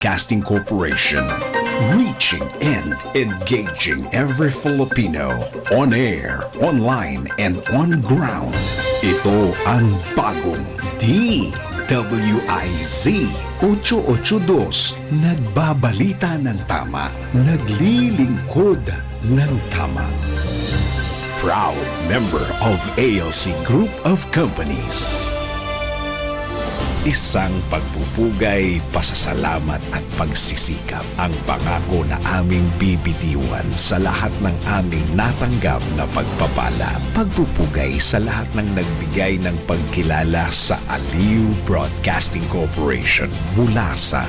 Broadcasting Corporation. Reaching and engaging every Filipino on air, online, and on ground. Ito ang bagong DWIZ 882. Nagbabalita ng tama, naglilingkod ng tama. Proud member of ALC Group of Companies. Isang pagpupugay, pasasalamat at pagsisikap ang pangako na aming bibitiwan sa lahat ng aming natanggap na pagpapala. Pagpupugay sa lahat ng nagbigay ng pagkilala sa Aliw Broadcasting Corporation mula sa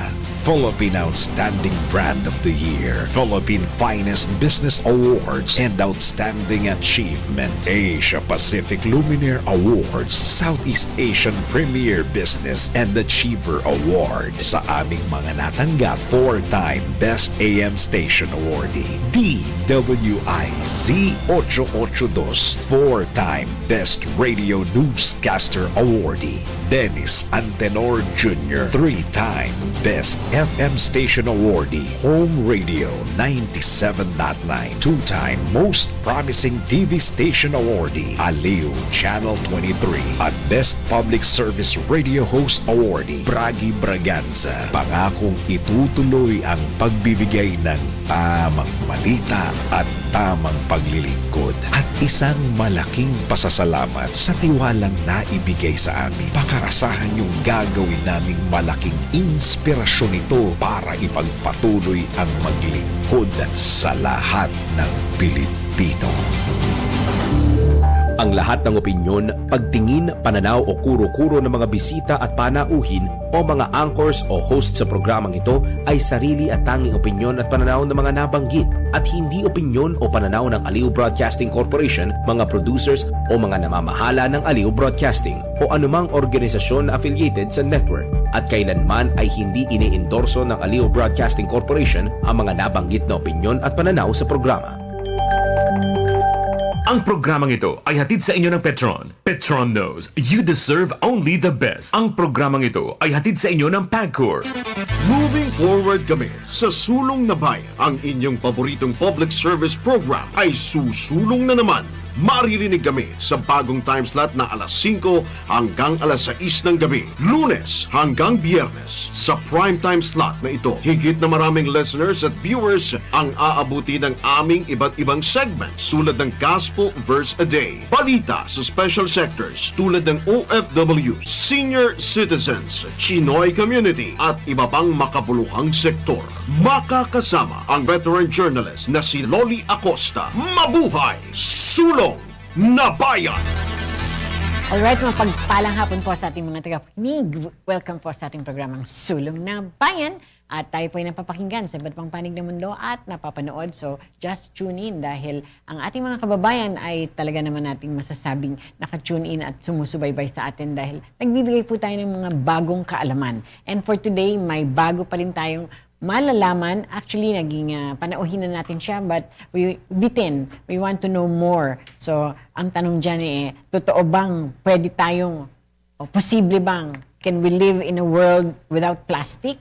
Philippine Outstanding Brand of the Year, Philippine Finest Business Awards, and Outstanding Achievement, Asia Pacific Luminaire Awards, Southeast Asian Premier Business and Achiever Award. Sa aming mga natanggap, 4-time Best AM Station Awardee, DWIZ 882, 4-time Best Radio Newscaster Awardee, Dennis Antenor Jr., 3-time Best FM Station Awardee, Home Radio 97.9, 2-time Most Promising TV Station Awardee, Aliw Channel 23, at Best Public Service Radio Host Awardee, Bragi Braganza. Pangakong itutuloy ang pagbibigay ng tamang balita at tamang paglilingkod at isang malaking pasasalamat sa tiwalang naibigay sa amin. Pakaasahan yung gagawin naming malaking inspirasyon ito para ipagpatuloy ang maglingkod sa lahat ng Pilipino. Ang lahat ng opinyon, pagtingin, pananaw o kuro-kuro ng mga bisita at panauhin o mga anchors o host sa programang ito ay sarili at tanging opinyon at pananaw ng mga nabanggit at hindi opinyon o pananaw ng Aliw Broadcasting Corporation, mga producers o mga namamahala ng Aliw Broadcasting o anumang organisasyon na affiliated sa network at kailanman ay hindi iniendorso ng Aliw Broadcasting Corporation ang mga nabanggit na opinyon at pananaw sa programa. Ang programang ito ay hatid sa inyo ng Petron. Petron knows you deserve only the best. Ang programang ito ay hatid sa inyo ng Pagcor. Moving forward kami sa Sulong na Bayan. Ang inyong paboritong public service program ay susulong na naman. Maririnig kami sa bagong time slot na alas 5 hanggang alas 6 ng gabi. Lunes hanggang Biyernes. Sa prime time slot na ito, higit na maraming listeners at viewers ang aabuti ng aming iba't ibang segments tulad ng Gospel Verse a Day, balita sa special sectors tulad ng OFW, senior citizens, Chinoy community at iba pang makabuluhang sektor. Makakasama ang veteran journalist na si Loli Acosta. Mabuhay! Sulong na Bayan! Alright, mapagpalang hapon po sa ating mga tagapakinig. Welcome po sa ating programang Sulong na Bayan. At tayo po ay napapakinggan sa iba't pang panig ng mundo at napapanood. So, just tune in dahil ang ating mga kababayan ay talaga naman nating masasabing naka-tune in at sumusubaybay sa atin dahil nagbibigay po tayo ng mga bagong kaalaman. And for today, may bago pa rin tayong malalaman. Actually, naging panauhin na natin siya, but we want to know more. So, ang tanong dyan totoo bang pwede tayong, o posible bang, can we live in a world without plastic?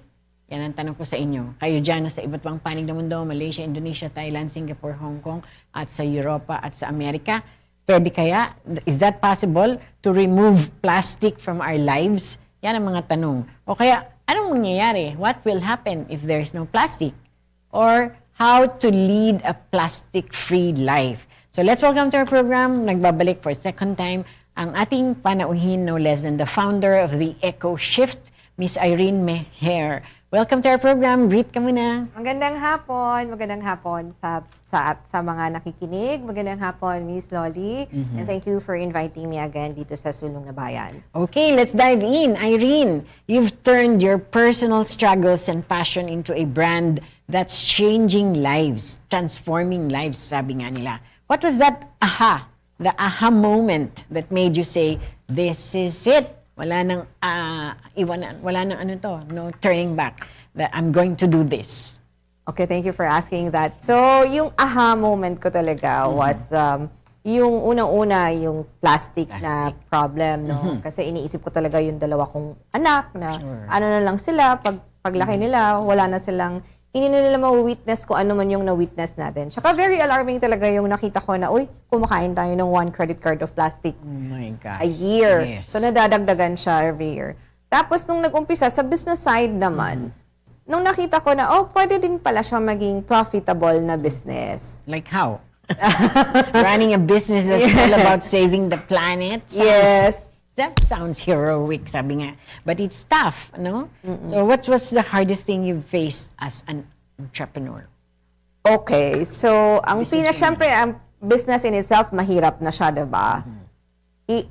Yan ang tanong ko sa inyo. Kayo dyan sa iba't pang panig ng mundo, Malaysia, Indonesia, Thailand, Singapore, Hong Kong, at sa Europa at sa Amerika. Pwede kaya? Is that possible to remove plastic from our lives? Yan ang mga tanong. O kaya, anong mangyayari? What will happen if there's no plastic? Or how to lead a plastic-free life? So let's welcome to our program. Nagbabalik for a second time ang ating panauhin, no less than the founder of the Eco Shift, Miss Irene Meher. Welcome to our program. Greet ka muna. Magandang hapon sa mga nakikinig. Magandang hapon, Miss Loli. And thank you for inviting me again dito sa Sulong na Bayan. Okay, let's dive in. Irene, you've turned your personal struggles and passion into a brand that's changing lives, transforming lives, sabi nga nila. What was that the aha moment that made you say, this is it? Wala nang iwanan, wala nang no turning back, that I'm going to do this. Okay, thank you for asking that. So, yung aha moment ko talaga was yung unang-una, yung plastic na problem, no? Kasi iniisip ko talaga yung dalawa kong anak na ano na lang sila, pag paglaki nila, wala na silang, hindi na nila ma-witness kung ano man yung na-witness natin. Tsaka very alarming talaga yung nakita ko na, uy, kumakain tayo ng 1 credit card of plastic Oh my God. a year. Yes. So, nadadagdagan siya every year. Tapos, nung nag-umpisa, sa business side naman, nung nakita ko na, pwede din pala siya maging profitable na business. Like how? Running a business that's all about saving the planet? Yes. That sounds heroic, sabi nga. But it's tough, no? So what was the hardest thing you faced as an entrepreneur? Okay. So, syempre, ang business in itself, mahirap na siya, diba?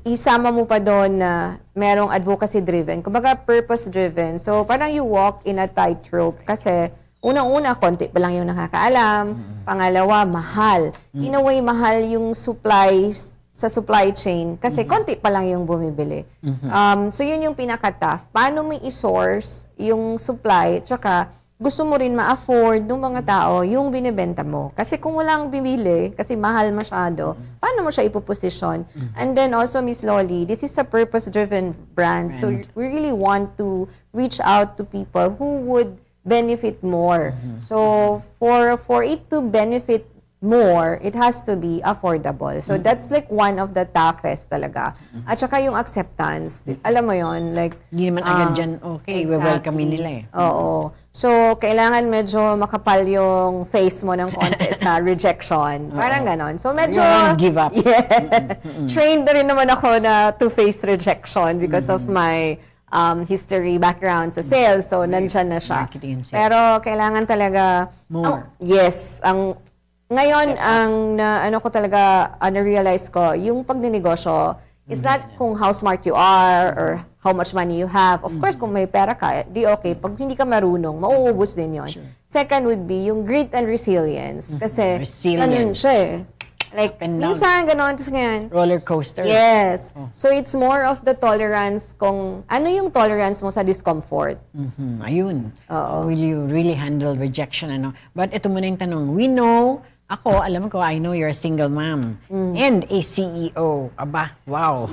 Isama mo pa doon na merong advocacy-driven, kumbaga purpose-driven. So, parang you walk in a tightrope kasi unang-una, konti pa lang yung nakakaalam. Pangalawa, mahal. In a way, mahal yung supplies sa supply chain kasi konti pa lang yung bumibili. So, yun yung pinaka-tough. Paano mo i-source yung supply tsaka gusto mo rin ma-afford ng mga tao yung binibenta mo. Kasi kung walang bibili, kasi mahal masyado, paano mo siya ipoposisyon? And then also, Miss Loli, this is a purpose-driven brand. So, we really want to reach out to people who would benefit more. So, for it to benefit more, it has to be affordable. So, that's like one of the toughest talaga. At saka yung acceptance. Alam mo yon like... Hindi naman agad dyan, okay, welcome nila eh. Oo. So, kailangan medyo makapal yung face mo ng konti sa rejection. Parang ganon. So, medyo... You won't give up. Yeah. Trained na rin naman ako na to face rejection because of my history, background sa sales. So, nandyan na siya. Marketing and sales. Pero, kailangan talaga... More. Yes. Ngayon, ano ko talaga, na-realize ko, yung pagninegosyo, is not kung how smart you are or how much money you have. Of course, kung may pera ka, di okay. Pag hindi ka marunong, mauubos din yon. Second would be yung grit and resilience. Kasi, ganun siya eh. Like, Up and down. minsan, gano'n, tapos ngayon. Roller coaster. Yes. So, it's more of the tolerance kung, ano yung tolerance mo sa discomfort? Ayun. Oo. Will you really handle rejection? Ano? But ito muna yung tanong. We know, alam ko, I know you're a single mom and a CEO. Aba, wow.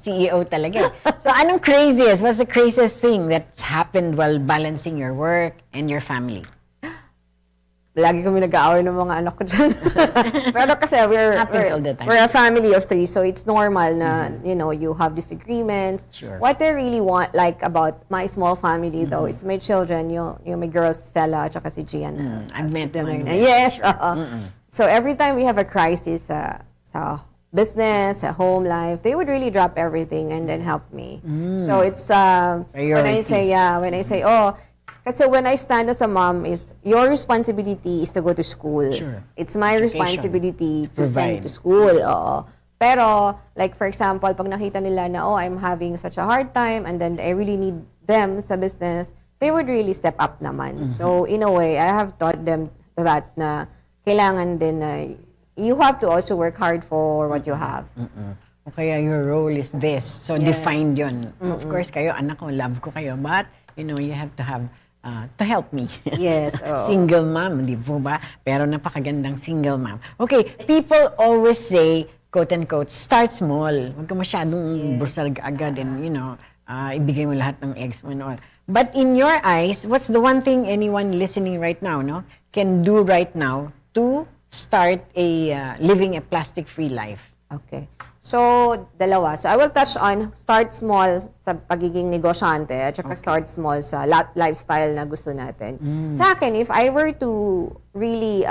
CEO talaga. So, anong craziest? What's the craziest thing that's happened while balancing your work and your family? Lagi kami nag-aaway ng mga anak ko dyan. Pero kasi Happens all the time. we're a family of 3, so it's normal na, you have disagreements. Sure. What I really want, like, about my small family, though, is my children, yung my girls, Stella, at saka si Gian. I've met one. Yes. So every time we have a crisis sa business, sa home life, they would really drop everything and then help me. So it's, when I say, kasi when I stand as a mom, is your responsibility is to go to school. Sure. It's my Education. responsibility to send Provide. you to school. Oo. Pero, like for example, pag nakita nila na, I'm having such a hard time and then I really need them sa business, they would really step up naman. So, in a way, I have taught them that na kailangan din na you have to also work hard for what you have. O kaya your role is this. So, defined yun. Of course, kayo, anak ko, love ko kayo. But, you have to have to help me. Yes. Oo. Single mom, di po ba? Pero napakagandang single mom. Okay, people always say, quote-unquote, start small. Huwag ka masyadong busag agad and, ibigay mo lahat ng eggs mo and all. But in your eyes, what's the one thing anyone listening right now, can do right now to start living a plastic-free life? Okay. So, dalawa. So, I will touch on start small sa pagiging negosyante at saka start small sa lifestyle na gusto natin. Sa akin, if I were to really,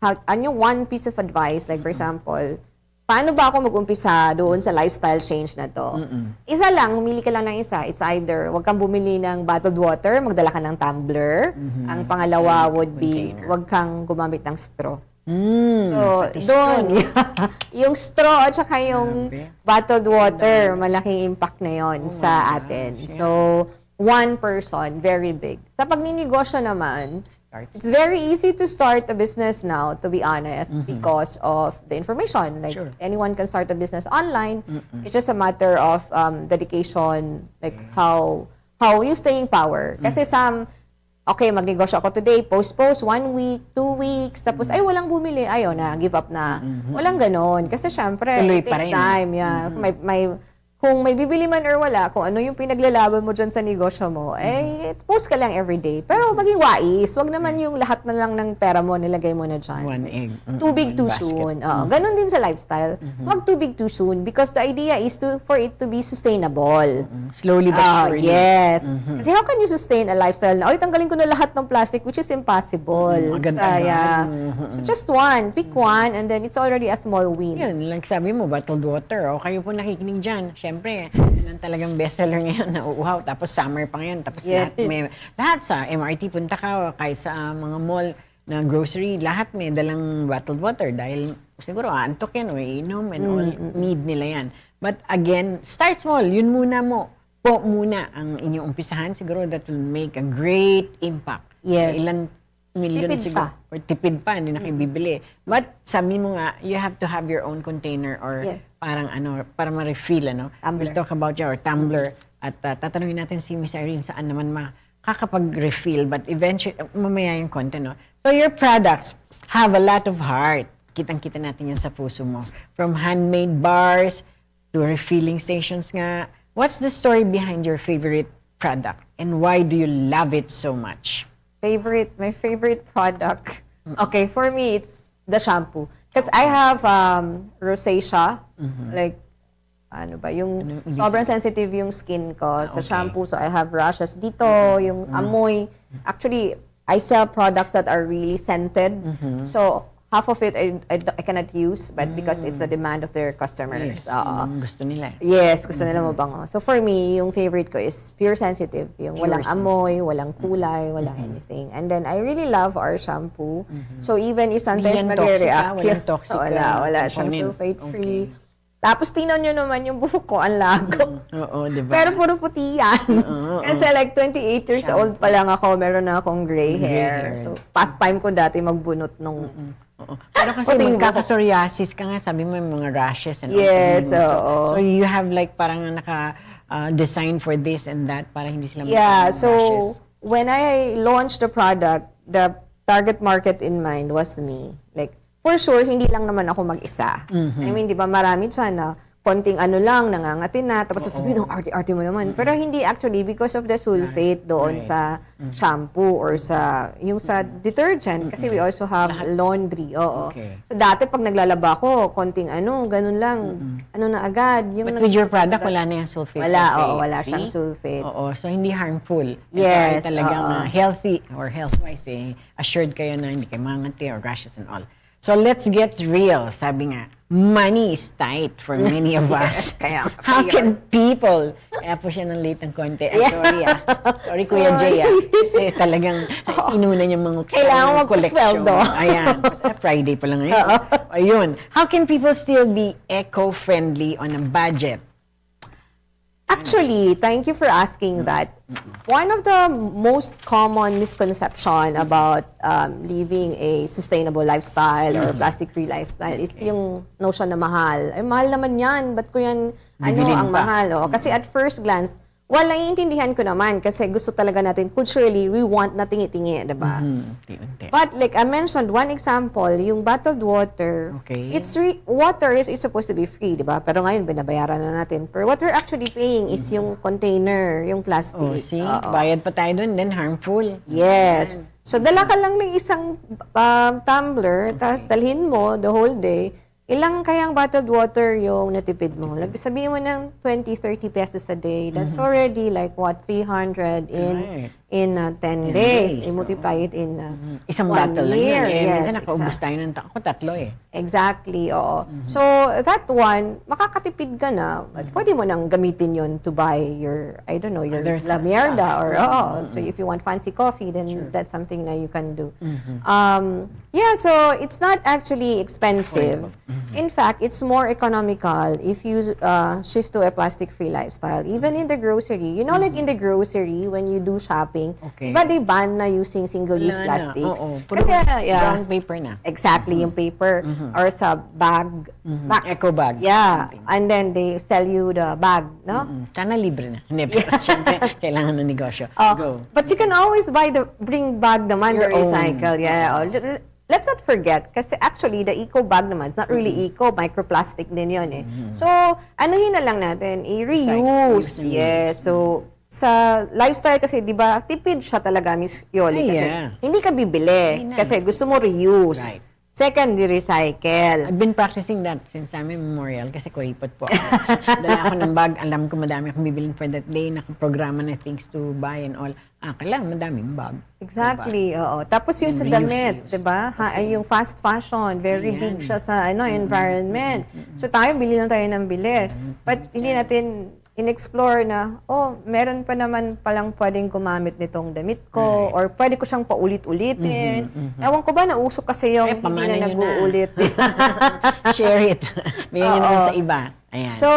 one piece of advice, like for example, paano ba ako mag-umpisa doon sa lifestyle change na to? Isa lang, humili ka lang ng isa. It's either, wag kang bumili ng bottled water, magdala ka ng tumbler. Ang pangalawa would be, wag kang gumamit ng straw. So, doon, yung straw at saka yung bottled water, malaking impact na yon sa atin. So, one person, very big. Sa pagninegosyo naman, it's very easy to start a business now, to be honest, because of the information. Like, anyone can start a business online. It's just a matter of dedication, like how you staying power. Kasi okay, magnegosyo ako today, post, 1 week, 2 weeks, tapos, walang bumili, give up na. Walang ganon. Kasi syempre, Tuloy it pa takes rin. time. Yeah. kung may bibili man or wala, kung ano yung pinaglalaban mo dyan sa negosyo mo, post ka lang everyday. Pero maging wais. Wag naman yung lahat na lang ng pera mo, nilagay mo na dyan. One egg. Too big One too basket. soon. Ganon din sa lifestyle. Wag too big too soon because the idea is for it to be sustainable. Slowly but surely. Yes. Kasi how can you sustain a lifestyle na, tanggalin ko na lahat ng plastic, which is impossible. Agad-agad. So just one. Pick one and then it's already a small win. Yun, like sabi mo, bottled water. O kayo po nakikinig dyan. Siyempre, yun ang talagang bestseller ngayon na uuhaw. Tapos summer pa ngayon. Tapos lahat sa MRT punta ka, kahit sa mga mall na grocery, lahat may dalang bottled water dahil siguro antok yan o inom and all need nila yan. But again, start small. Yun muna po muna ang inyong umpisahan. Siguro that will make a great impact. Yes. Ilan million Tipid siguro. pa. Or tipid pa, hindi na kayo bibili. But sabi mo nga, you have to have your own container or Yes. parang para ma-refill, Tumbler. We'll talk about your tumbler. At tatanungin natin si Miss Irene saan naman makakapag-refill. But eventually, mamaya yung content, no? So your products have a lot of heart. Kitang-kita natin yan sa puso mo. From handmade bars to refilling stations nga. What's the story behind your favorite product? And why do you love it so much? My favorite product. Okay, for me, it's the shampoo. Because I have rosacea. Like, yung sobrang sensitive yung skin ko sa shampoo. So, I have rashes dito, yung amoy. Actually, I sell products that are really scented. So, half of it I cannot use, but because it's a demand of their customers. Yes, yun ang gusto nila. Yes, gusto nila mabango. So for me, yung favorite ko is pure sensitive. Yung walang amoy, walang kulay, walang anything. And then I really love our shampoo. So even if sometimes Hindi yan toxic, magre-react. walang toxic Wala siyang component. sulfate-free. Tapos tinan nyo naman yung buhok ko, ang lago. Oo, di ba? Pero puro puti yan. Kasi like 28 years old pa lang ako, meron na akong gray hair. So pastime ko dati magbunot nung... Oo. Pero kasi Puting magkaka-psoriasis ka nga, sabi mo yung mga rashes and all. Yes, So you have like parang naka-design for this and that para hindi sila Yeah, magkaroon ng so rashes. when I launched the product, the target market in mind was me. Like, for sure, hindi lang naman ako mag-isa. I mean, di ba, marami dyan na konting ano lang, nangangatin na, tapos sasabihin, arte-arte mo naman. Pero hindi actually because of the sulfate doon sa shampoo or yung sa detergent. Kasi we also have laundry. Oo. Okay. So dati pag naglalaba ko, konting ganun lang. Ano na agad. Yung But with your product, wala na yung sulfate. Wala See? siyang sulfate. Oo, so hindi harmful. Ito Yes, ay talagang oo. healthy or health-wise, assured kayo na hindi kayo mangati or rashes and all. So let's get real. Sabi nga, money is tight for many of us. Kaya- How can people... Kaya po siya ng late ng konti. Sorry Sorry, Kuya Jay. Kasi talagang inuna niya mga Kailangan collection. magpasweldo. Ayan. Kasi Friday pa lang ngayon. Ayun. How can people still be eco-friendly on a budget? Actually, thank you for asking that. One of the most common misconception about living a sustainable lifestyle or plastic-free lifestyle is yung notion na mahal. Ay, mahal naman yan. Ba't ko yan, Bibilin ang pa. mahal? Oh? Kasi at first glance, naiintindihan ko naman kasi gusto talaga natin, culturally, we want na tingi-tingi, diba? Unti-unti. But like I mentioned, one example, yung bottled water, Okay. water is supposed to be free, di ba? Pero ngayon, binabayaran na natin. Pero what we're actually paying is yung container, yung plastic. Oh, see? Oo. Bayad pa tayo dun, then harmful. Yes. So, dala ka lang ng isang tumbler, tapos dalhin mo the whole day. Ilang kayang bottled water yung natipid mo? Sabihin mo ng 20, 30 pesos a day. That's already like what, 300 Right. in 10 days. I-multiply it in Isang 1 bottle lang year. yun. Yes, Minsan nakaubos exactly. tayo ng ako tatlo eh. Exactly, oo. So, that one, makakatipid ka na. But pwede mo nang gamitin yon to buy your, I don't know, your Other La stuff. Mierda or, so if you want fancy coffee, then that's something that you can do. Yeah, so it's not actually expensive. In fact, it's more economical if you shift to a plastic-free lifestyle. Even in the grocery. You know, like in the grocery, when you do shopping, Okay. diba they ban na using single-use Wala na. plastics? Oo. Puro Kasi, yeah. brown paper na. Exactly, yung paper or sa bag, box. Eco bag, Yeah, something. and then they sell you the bag, no? Sana libre na. Hindi, pero syempre, kailangan ng negosyo. Go. But you can always bring bag naman, Your the recycle. Yeah. let's not forget, kasi actually, the eco bag naman, it's not really eco, microplastic din yun eh. So, anuhin na lang natin, i-reuse. Yes, so, sa lifestyle kasi, di ba, tipid siya talaga, Miss Yoli. Kasi hindi ka bibili. Kasi gusto mo reuse. Right. Second, recycle. I've been practicing that since I'm memorial kasi kuripot po ako. Dala ako ng bag, alam ko madami akong bibilin for that day, nakaprograma na things to buy and all. Kailangan madaming bag. Exactly, oo. Tapos yung sa And damit, reuse. 'di ba? Yung fast fashion, very big siya sa environment. So tayo bili lang tayo ng bili. But hindi natin in-explore na, meron pa naman palang pwedeng gumamit nitong damit ko or pwede ko siyang paulit-ulitin. Ewan ko ba, nausok kasi yung hindi pamanan na nyo na. nag-uulit. Share it. Bigyan nyo naman sa iba. Ayan. So,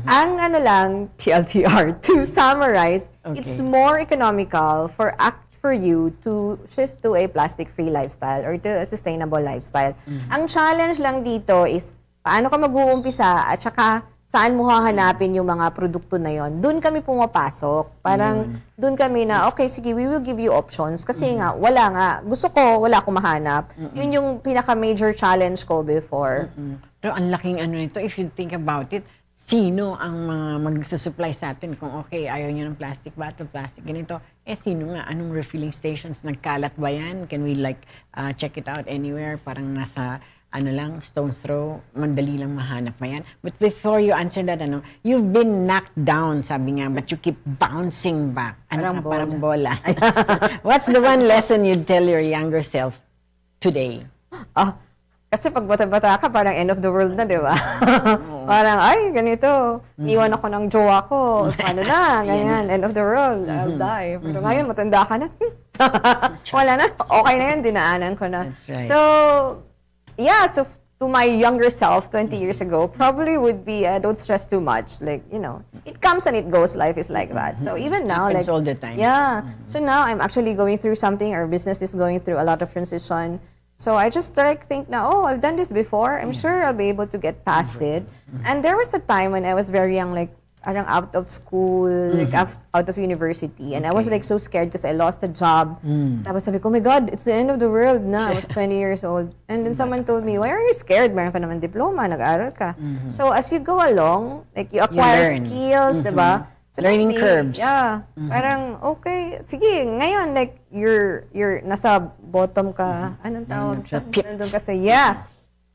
ang ano lang, TLDR, to summarize, it's more economical for you to shift to a plastic-free lifestyle or to a sustainable lifestyle. Ang challenge lang dito is paano ka mag-uumpisa at saka saan mo hahanapin yung mga produkto na yon. Doon kami pumapasok. Parang doon kami na, okay, sige, we will give you options. Kasi nga, wala nga. Gusto ko, wala akong mahanap. Yun yung pinaka-major challenge ko before. Pero ang laking ano nito, if you think about it, sino ang mga magsusupply sa atin? Kung okay, ayaw nyo ng plastic bottle, plastic ganito, sino nga? Anong refilling stations? Nagkalat ba yan? Can we check it out anywhere? Parang nasa stone's throw, mandali lang mahanap mo yan. But before you answer that, you've been knocked down, sabi nga, but you keep bouncing back. Parang bola. What's the one lesson you'd tell your younger self today? Kasi pag bata-bata ka, parang end of the world na, di ba? Parang, ay, ganito. Iwan ako ng jowa ko. Paano na? Ganyan, end of the world. I'll die. Pero ngayon, matanda ka na. Wala na. Okay na yan, dinaanan ko na. That's right. So, yeah, so to my younger self 20 years ago, probably would be, don't stress too much. Like, it comes and it goes. Life is like that. So even now, Happens all the time. Yeah. So now I'm actually going through something. Our business is going through a lot of transition. So I just think now, I've done this before. I'm sure I'll be able to get past it. And there was a time when I was very young, parang out of school, out of university. And I was so scared because I lost a job. Tapos sabi ko, oh my God, it's the end of the world na. I was 20 years old. And then someone told me, why are you scared? Meron ka naman diploma, nag-aaral ka. So as you go along, you acquire learn. skills, diba? So Learning curves. Yeah. Parang, okay, sige, ngayon, you're nasa bottom ka. Anong tawag? Nandun ka sa,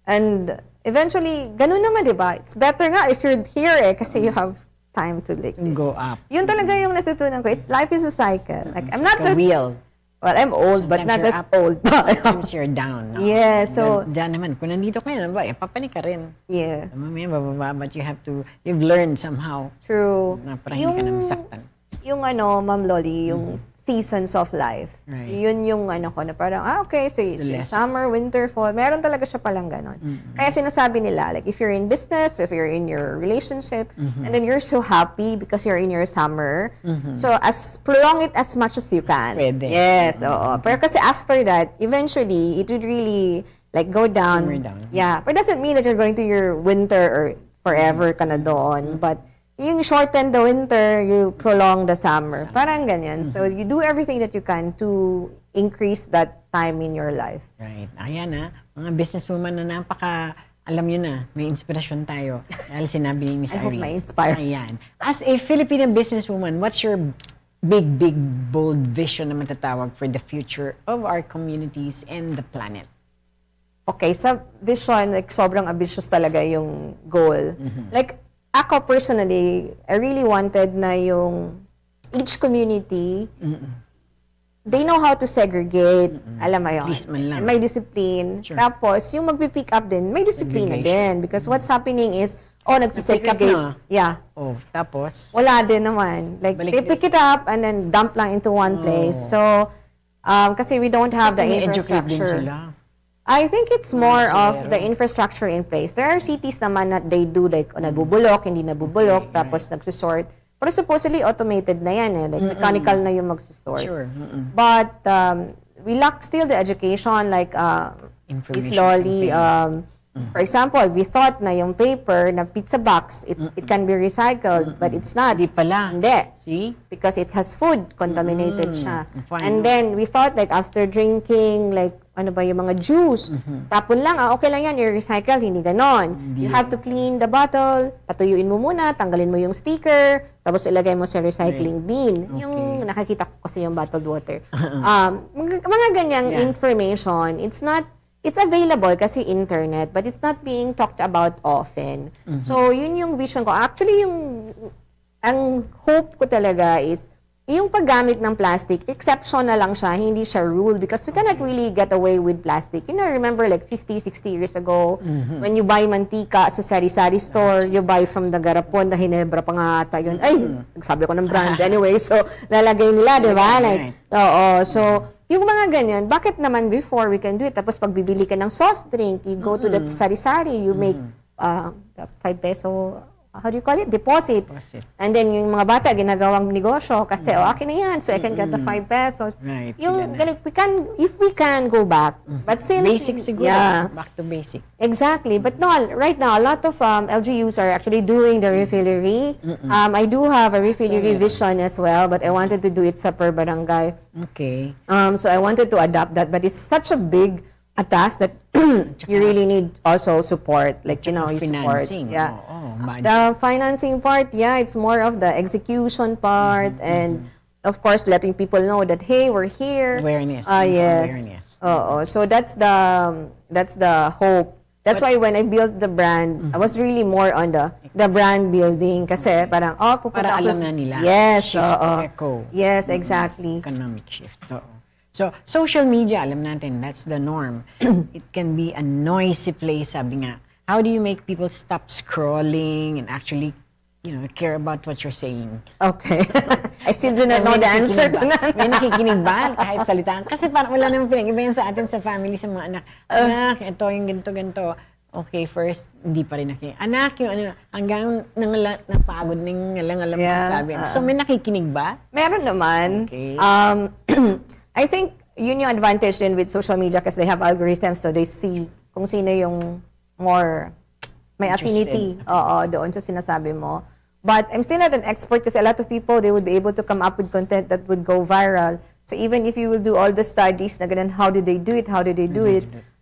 And eventually, ganun naman, diba? It's better nga if you're here kasi you have time to go up. Yun talaga yung natutunan ko. Life is a cycle. I'm not a wheel. Well, I'm old, but not as old. Sometimes you're down. No? Yeah, so... Diyan naman, kung nandito ka na, papanik ka rin. Yeah. Mamaya bababa, but you've learned somehow. True. Na para hindi ka na masaktan. Yung Ma'am Loli, yung seasons of life. Right. Yun yung ko na parang, okay, so it's summer, winter, fall. Meron talaga siya palang ganon. Kaya sinasabi nila, if you're in business, if you're in your relationship, and then you're so happy because you're in your summer, so prolong it as much as you can. Pwede. Yes, oo. Pero kasi after that, eventually, it would really go down. Simmer down. Yeah. But it doesn't mean that you're going to your winter or forever ka na doon. But yung shorten the winter, you prolong the summer. Parang ganyan. So, you do everything that you can to increase that time in your life. Right. Ayan mga businesswoman na alam nyo na, may inspirasyon tayo. Dahil sinabi ni Miss I hope Irene. ma-inspire. Ayan. As a Filipino businesswoman, what's your big, bold vision na matatawag for the future of our communities and the planet? Okay, sa vision, sobrang ambitious talaga yung goal. Ako personally, I really wanted na each community, they know how to segregate, alam mo yun. At least man lang. May discipline. Sure. Tapos, yung magpipick up din, may disiplina din. Because what's happening is, nagsisegregate. Yeah. Tapos? Wala din naman. They pick it up and then dump lang into one place. So, kasi we don't have the infrastructure. Sila. I think it's more of the infrastructure in place. There are cities naman that they do nabubulok, hindi nabubulok, tapos nagsusort. Pero supposedly automated na yan mechanical na yung magsusort. Sure. But we lack still the education is lolly. For example, we thought na yung paper na pizza box, it can be recycled, but it's not. Di pala. Hindi. See? Because it has food, contaminated siya. And then we thought after drinking ano ba yung mga juice. Tapon lang, okay lang yan, i-recycle, hindi ganon. You have to clean the bottle, patuyuin mo muna, tanggalin mo yung sticker, tapos ilagay mo sa recycling bin. Yung nakakita ko kasi yung bottled water. Mga ganyang information, it's available kasi internet, but it's not being talked about often. So, yun yung vision ko. Actually, ang hope ko talaga is, yung paggamit ng plastic, exception na lang siya, hindi siya rule because we cannot really get away with plastic. You know, remember like 50, 60 years ago, when you buy mantika sa sari-sari store, you buy from the Garapon, the Hinebra pa nga ata yun. Ay, nagsabi ko ng brand. Anyway, so lalagay nila, di ba? Like, so, yung mga ganyan, bakit naman before we can do it? Tapos pag bibili ka ng soft drink, you go to the sari-sari, you make 5 peso, how do you call it? Deposit. And then yung mga bata, ginagawang negosyo kasi, akin na yan, so I can get the 5 pesos. Right. Yung, if we can go back. But since, Basic siguro. yeah, Back to basic. exactly. But no, right now, a lot of LGUs are actually doing the refillery. I do have a refillery vision as well, but I wanted to do it sa per barangay. Okay. So I wanted to adapt that, but it's such a big a task that you really need also support, like, you know, you support. Financing. Yeah. Budget. The financing part, yeah, it's more of the execution part and of course letting people know that, hey, we're here. Awareness. Yes. Awareness. So that's the hope. That's why when I built the brand, I was really more on the brand building kasi parang, pupunta Para ako alam sa- na nila. Yes, Shift echo. Yes, exactly. Economic shift. Oo. So, social media, alam natin, that's the norm. It can be a noisy place, sabi nga. How do you make people stop scrolling and actually, care about what you're saying? Okay. I still do not know the answer to that. May nakikinig ba kahit salitaan? Kasi parang wala namang pinag-iba yan sa atin sa family, sa mga anak. Anak, ito yung ganito. Okay, first, hindi pa rin nakikinig. Anak, yung hanggang napagod ng alam Yeah, sabi. So, may nakikinig ba? Meron naman. Okay. I think yun yung advantage din with social media kasi they have algorithms so they see kung sino yung more may affinity doon sa sinasabi mo. But I'm still not an expert kasi a lot of people, they would be able to come up with content that would go viral. So even if you will do all the studies na ganun, how did they do it?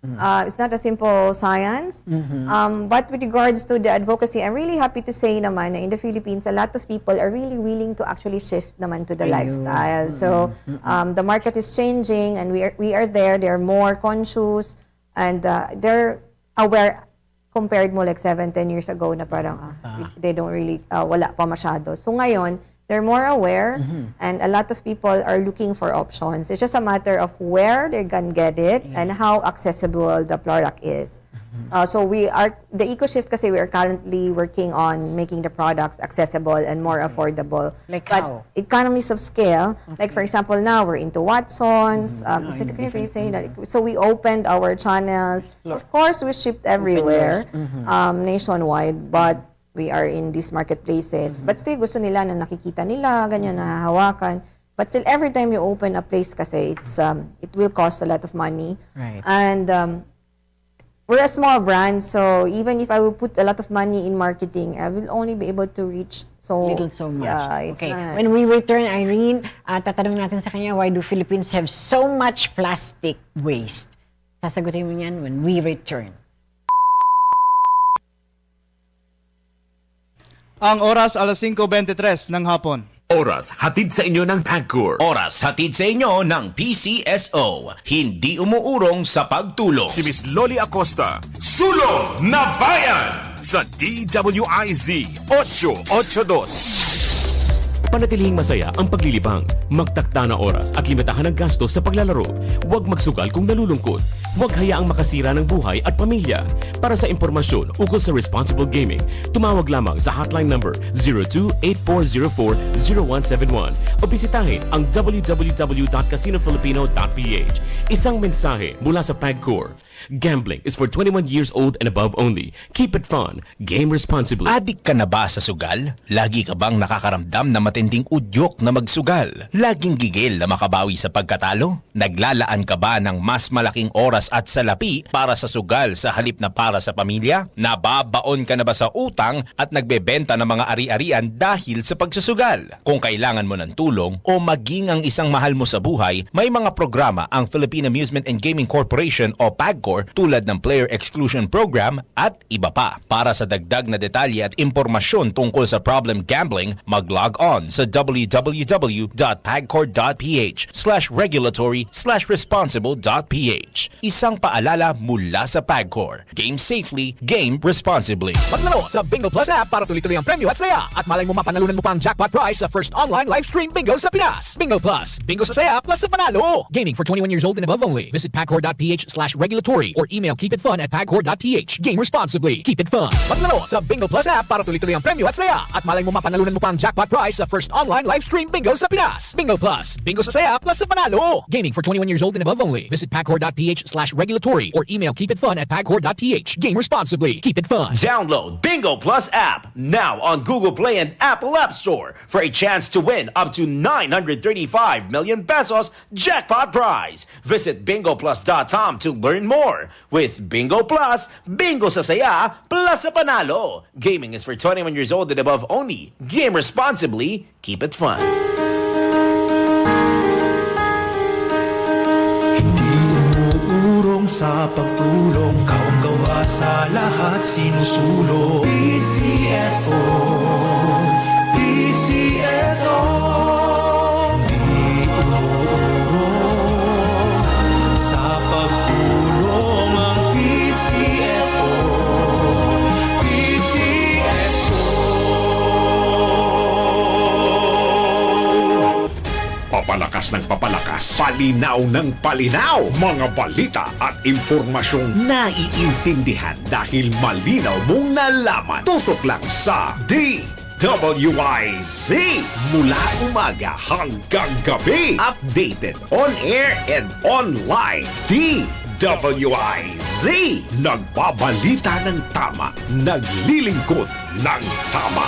It's not a simple science. But with regards to the advocacy, I'm really happy to say naman na in the Philippines, a lot of people are really willing to actually shift naman to the lifestyle. So the market is changing and we are there. They're more conscious and they're aware compared mo like 7-10 years ago na parang they don't really, wala pa masyado. So ngayon, they're more aware and a lot of people are looking for options. It's just a matter of where they can get it and how accessible the product is. So the EcoShift kasi we are currently working on making the products accessible and more affordable. Like but how? economies of scale, like for example now we're into Watsons, is it okay if I say that? So we opened our channels. Of course we shipped everywhere, nationwide, but we are in these marketplaces. But still, gusto nila na nakikita nila, ganyan, nahahawakan. But still, every time you open a place kasi, it will cost a lot of money. Right. And we're a small brand, so even if I will put a lot of money in marketing, I will only be able to reach so much. Yeah, it's okay. not. When we return, Irene, tatanong natin sa kanya, why do Philippines have so much plastic waste? Sasagutin mo yan when we return. Ang oras alas 5:23 ng hapon. Oras, hatid sa inyo ng PAGCOR. Oras hatid sa inyo ng PCSO. Hindi umuurong sa pagtulong. Si Miss Loli Acosta, Sulong na Bayan sa DWIZ 882. Panatilihing masaya ang paglilibang. Magtakda na oras at limitahan ang gastos sa paglalaro. Huwag magsugal kung nalulungkot. Huwag hayaang makasira ng buhay at pamilya. Para sa impormasyon ukol sa responsible gaming, tumawag lamang sa hotline number 02-8404-0171 o bisitahin ang www.casinofilipino.ph. Isang mensahe mula sa PAGCOR. Gambling is for 21 years old and above only. Keep it fun. Game responsibly. Adik ka na ba sa sugal? Lagi ka bang nakakaramdam na matinding udyok na magsugal? Laging gigil na makabawi sa pagkatalo? Naglalaan ka ba ng mas malaking oras at salapi para sa sugal sa halip na para sa pamilya? Nababaon ka na ba sa utang at nagbebenta ng mga ari-arian dahil sa pagsusugal? Kung kailangan mo ng tulong o maging ang isang mahal mo sa buhay, may mga programa ang Philippine Amusement and Gaming Corporation o PAGCOR tulad ng Player Exclusion Program at iba pa. Para sa dagdag na detalye at impormasyon tungkol sa problem gambling, mag-log on sa www.pagcor.ph/regulatory/responsible.ph. Isang paalala mula sa PAGCOR. Game safely, game responsibly. Maglaro sa Bingo Plus app para tuloy-tuloy ang premyo at saya. At malay mo mapanalunan mo pa ang jackpot prize sa first online live stream bingo sa Pinas. Bingo Plus, bingo sa saya plus sa panalo. Gaming for 21 years old and above only. Visit pagcor.ph/regulatory or email keepitfun@pagcor.ph. Game responsibly. Keep it fun. Maglaro sa Bingo Plus app para tuloy-tuloy ang premyo at saya. At malay mo mapanalunan mo pa ang jackpot prize sa first online live stream bingo sa Pinas. Bingo Plus, bingo sa saya plus sa panalo. Gaming for 21 years old and above only. Visit pagcor.ph/regulatory or email keepitfun@pagcor.ph. Game responsibly. Keep it fun. Download Bingo Plus app now on Google Play and Apple App Store for a chance to win up to 935 million pesos jackpot prize. Visit bingoplus.com to learn more. With Bingo Plus, bingo sa saya plus sa panalo. Gaming is for 21 years old and above only. Game responsibly. Keep it fun. Urong sa pagtulong, kaong-gawa sa lahat sinusulong. PCSO, PCSO. Di urong sa pagtulong ang PCSO, PCSO. Papalakas ng papalakas, palinaw ng palinaw, mga balita at impormasyong naiintindihan dahil malinaw mong nalaman. Tutok lang sa DWIZ mula umaga hanggang gabi. Updated on air and online. DWIZ, nagbabalita ng tama, naglilingkod ng tama.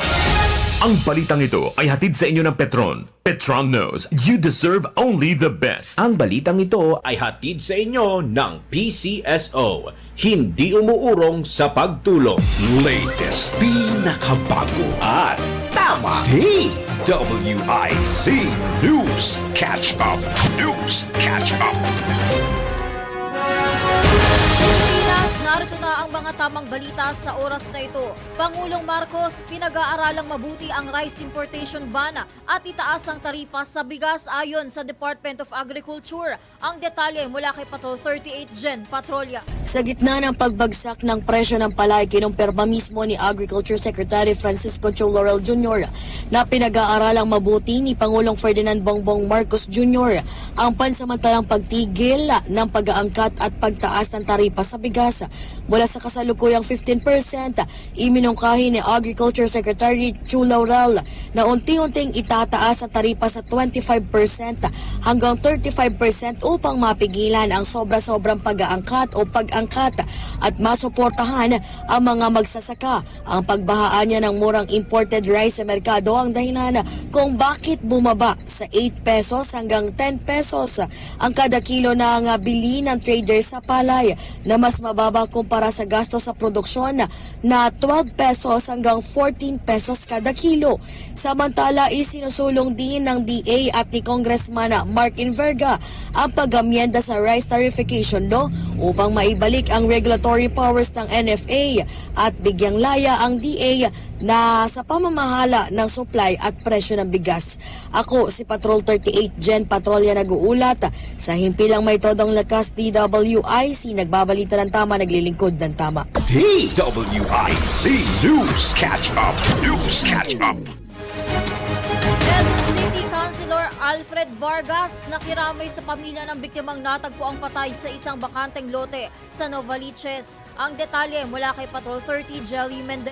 Ang balitang ito ay hatid sa inyo ng Petron. Petron knows you deserve only the best. Ang balitang ito ay hatid sa inyo ng PCSO. Hindi umuurong sa pagtulong. Latest, pinakabago at tama. DWIZ News Catch Up. News Catch Up. Pilipinas, narito na ang mga tamang balita sa oras na ito. Pangulong Marcos, pinag-aaralang mabuti ang rice importation ban at itaas ang taripa sa bigas ayon sa Department of Agriculture. Ang detalye mula kay Patrol 38 Jen Patrolya. Sa gitna ng pagbagsak ng presyo ng palay, kinumpirma mismo ni Agriculture Secretary Francisco Cho Laurel Jr. na pinag-aaralang mabuti ni Pangulong Ferdinand Bongbong Marcos Jr. ang pansamantalang pagtigil ng pag-aangkat at pagtaas ng taripa sa bigas mula sa kasalukuyang 15%. Iminungkahi ni Agriculture Secretary Cho Laurel na unti-unting itataas ang taripa sa 25% hanggang 35% upang mapigilan ang sobra-sobrang pag-aangkat o pag-angkat at masuportahan ang mga magsasaka. Ang pagbahaan niya ng murang imported rice sa merkado ang dahilan kung bakit bumaba sa 8 pesos hanggang 10 pesos ang kada kilo ng bili ng trader sa palay na mas mababa kumpara sa gasto sa produksyon na 12 pesos hanggang 14 pesos kada kilo. Samantala, isinusulong din ng DA at ni Congressman Mark Inverga ang pag-amyenda sa rice tarification law upang maibalik ang regulatory powers ng NFA at bigyang laya ang DA na sa pamamahala ng supply at presyo ng bigas. Ako si Patrol 38 Jen Patrolya nag-uulat sa himpilang may todong lakas DWIZ, nagbabalita ng tama, naglilingkod ng tama. DWIZ News Catch Up. News Catch Up. Quezon City Councilor Alfred Vargas nakiramay sa pamilya ng biktimang natagpo ang patay sa isang bakanteng lote sa Novaliches. Ang detalye mula kay Patrol 30 Jelly Mendez.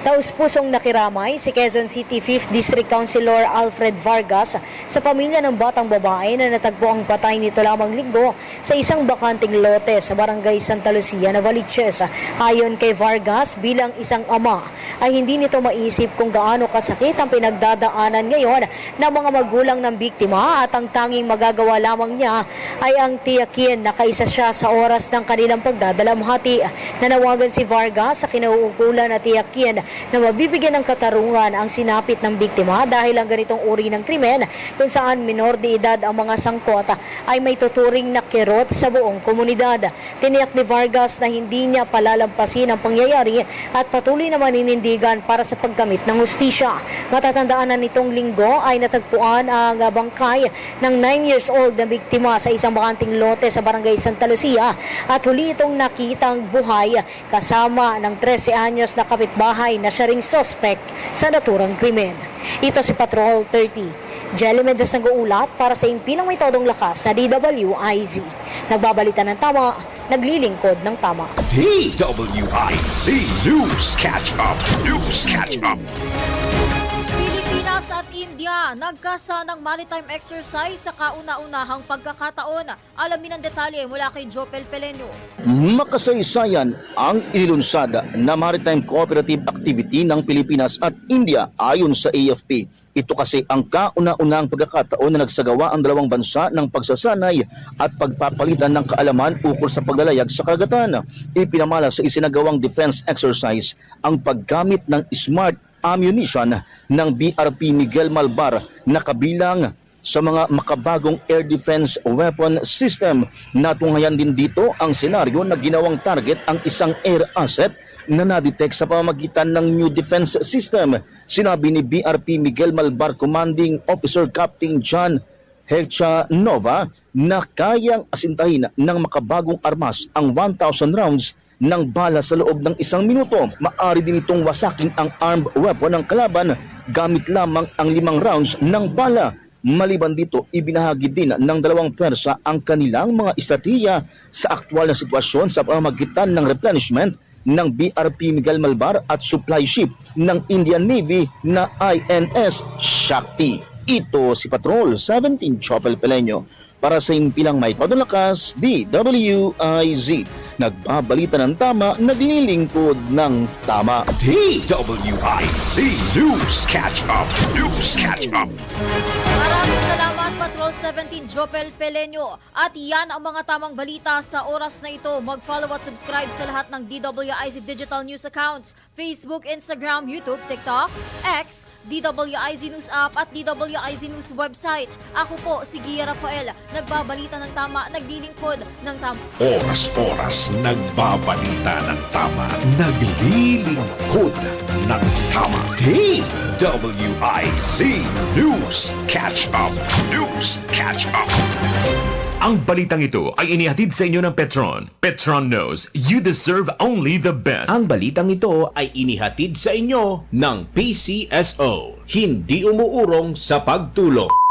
Taus-pusong nakiramay si Quezon City 5th District Councilor Alfred Vargas sa pamilya ng batang babae na natagpo ang patay nito lamang linggo sa isang bakanting lote sa barangay Santa Lucia, Novaliches. Ayon kay Vargas, bilang isang ama ay hindi nito maisip kung gaano kasakit ang pinagdadaanan ngayon ng mga magulang ng biktima at ang tanging magagawa lamang niya ay ang tiyakin na kaisa siya sa oras ng kanilang pagdadalamhati. Nanawagan si Vargas sa kinauukulan na tiyakin na mabibigyan ng katarungan ang sinapit ng biktima dahil ang ganitong uri ng krimen kung saan minor de edad ang mga sangkot ay may tuturing na kirot sa buong komunidad. Tiniyak ni Vargas na hindi niya palalampasin ang pangyayari at patuloy na maninindigan para sa paggamit ng hustisya. Matatandaan na nitong linggo ay natagpuan ang bangkay ng 9 years old na biktima sa isang bakanting lote sa barangay Santa Lucia at huli itong nakitang buhay kasama ng 13 anyos na kapitbahay na siya ring suspect sa naturang krimen. Ito si Patrol 30. Jelly Mendes nag-uulat para sa impilang may todong lakas sa DWIZ. Nagbabalita ng tama, naglilingkod ng tama. DWIZ News Catch Up. News Catch Up. Pilipinas at India nagkasanang maritime exercise sa kauna-unahang pagkakataon. Alamin ang detalye mula kay Jopel Pelenyo. Makasaysayan ang inilunsad na maritime cooperative activity ng Pilipinas at India ayon sa AFP. Ito kasi ang kauna-unahang pagkakataon na nagsagawa ang dalawang bansa ng pagsasanay at pagpapalitan ng kaalaman ukol sa paglalayag sa karagatan. Ipinamala sa isinagawang defense exercise ang paggamit ng smart ammunition ng BRP Miguel Malbar na kabilang sa mga makabagong air defense weapon system. Natunghayan din dito ang senaryo na ginawang target ang isang air asset na nadetect sa pamamagitan ng new defense system. Sinabi ni BRP Miguel Malbar Commanding Officer Captain John Nova na kayang asintahin ng makabagong armas ang 1,000 rounds ng bala sa loob ng 1 minuto. Maari din itong wasakin ang armed weapon ng kalaban gamit lamang ang 5 rounds ng bala. Maliban dito, ibinahagi din ng dalawang pwersa ang kanilang mga estratehiya sa aktwal na sitwasyon sa pamamagitan ng replenishment ng BRP Miguel Malbar at supply ship ng Indian Navy na INS Shakti. Ito si Patrol 17 Chopel Pelenyo para sa impilang may todong lakas, DWIZ. Nagbabalita ng tama, naglilingkod ng tama. DWIZ News Catch Up. News Catch Up. Maraming salamat, Patrol 17 Jopel Pelenyo. At yan ang mga tamang balita sa oras na ito. Mag-follow at subscribe sa lahat ng DWIZ digital news accounts: Facebook, Instagram, YouTube, TikTok, X, DWIZ News App at DWIZ News website. Ako po si Gia Rafael, nagbabalita ng tama, naglilingkod ng tama. Oras-oras nagbabalita ng tama, naglilingkod ng tama. DWIZ News Catch Up. News Catch Up. Ang balitang ito ay inihatid sa inyo ng Petron. Petron knows you deserve only the best. Ang balitang ito ay inihatid sa inyo ng PCSO. Hindi umuurong sa pagtulong.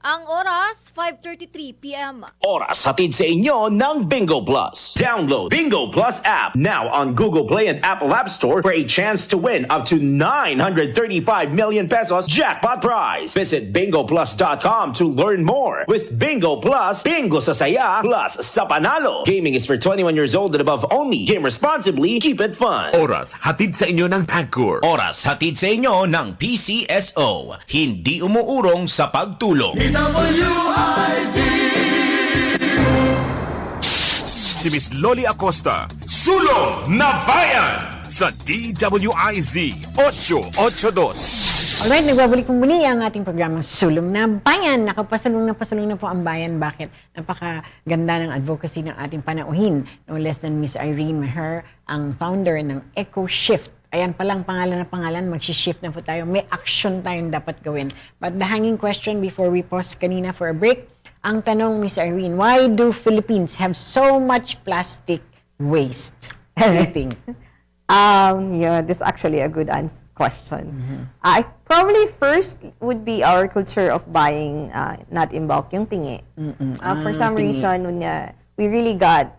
Ang oras, 5:33 p.m. Oras hatid sa inyo ng Bingo Plus. Download Bingo Plus app now on Google Play and Apple App Store for a chance to win up to 935 million pesos jackpot prize. Visit bingoplus.com to learn more. With Bingo Plus, bingo sa saya plus sa panalo. Gaming is for 21 years old and above only. Game responsibly, keep it fun. Oras hatid sa inyo ng Pagcor. Oras hatid sa inyo ng PCSO. Hindi umuurong sa pagtulong. Si Miss Loli Acosta, Sulong na Bayan sa DWIZ 882. Alright, nagbabalik po muli ang ating programang Sulong na Bayan. Nakapasalong na po ang bayan. Bakit? Napakaganda ng advocacy ng ating panauhin. No less than Miss Irene Maher, ang founder ng Eco Shift. Ayan palang pangalan na pangalan, mag-shift na po tayo. May action tayong dapat gawin. But the hanging question before we pause kanina for a break, ang tanong, Miss Irene, why do Philippines have so much plastic waste? Everything. Yeah, this is actually a good question. I probably first would be our culture of buying not in bulk, yung tingi. For some reason, we really got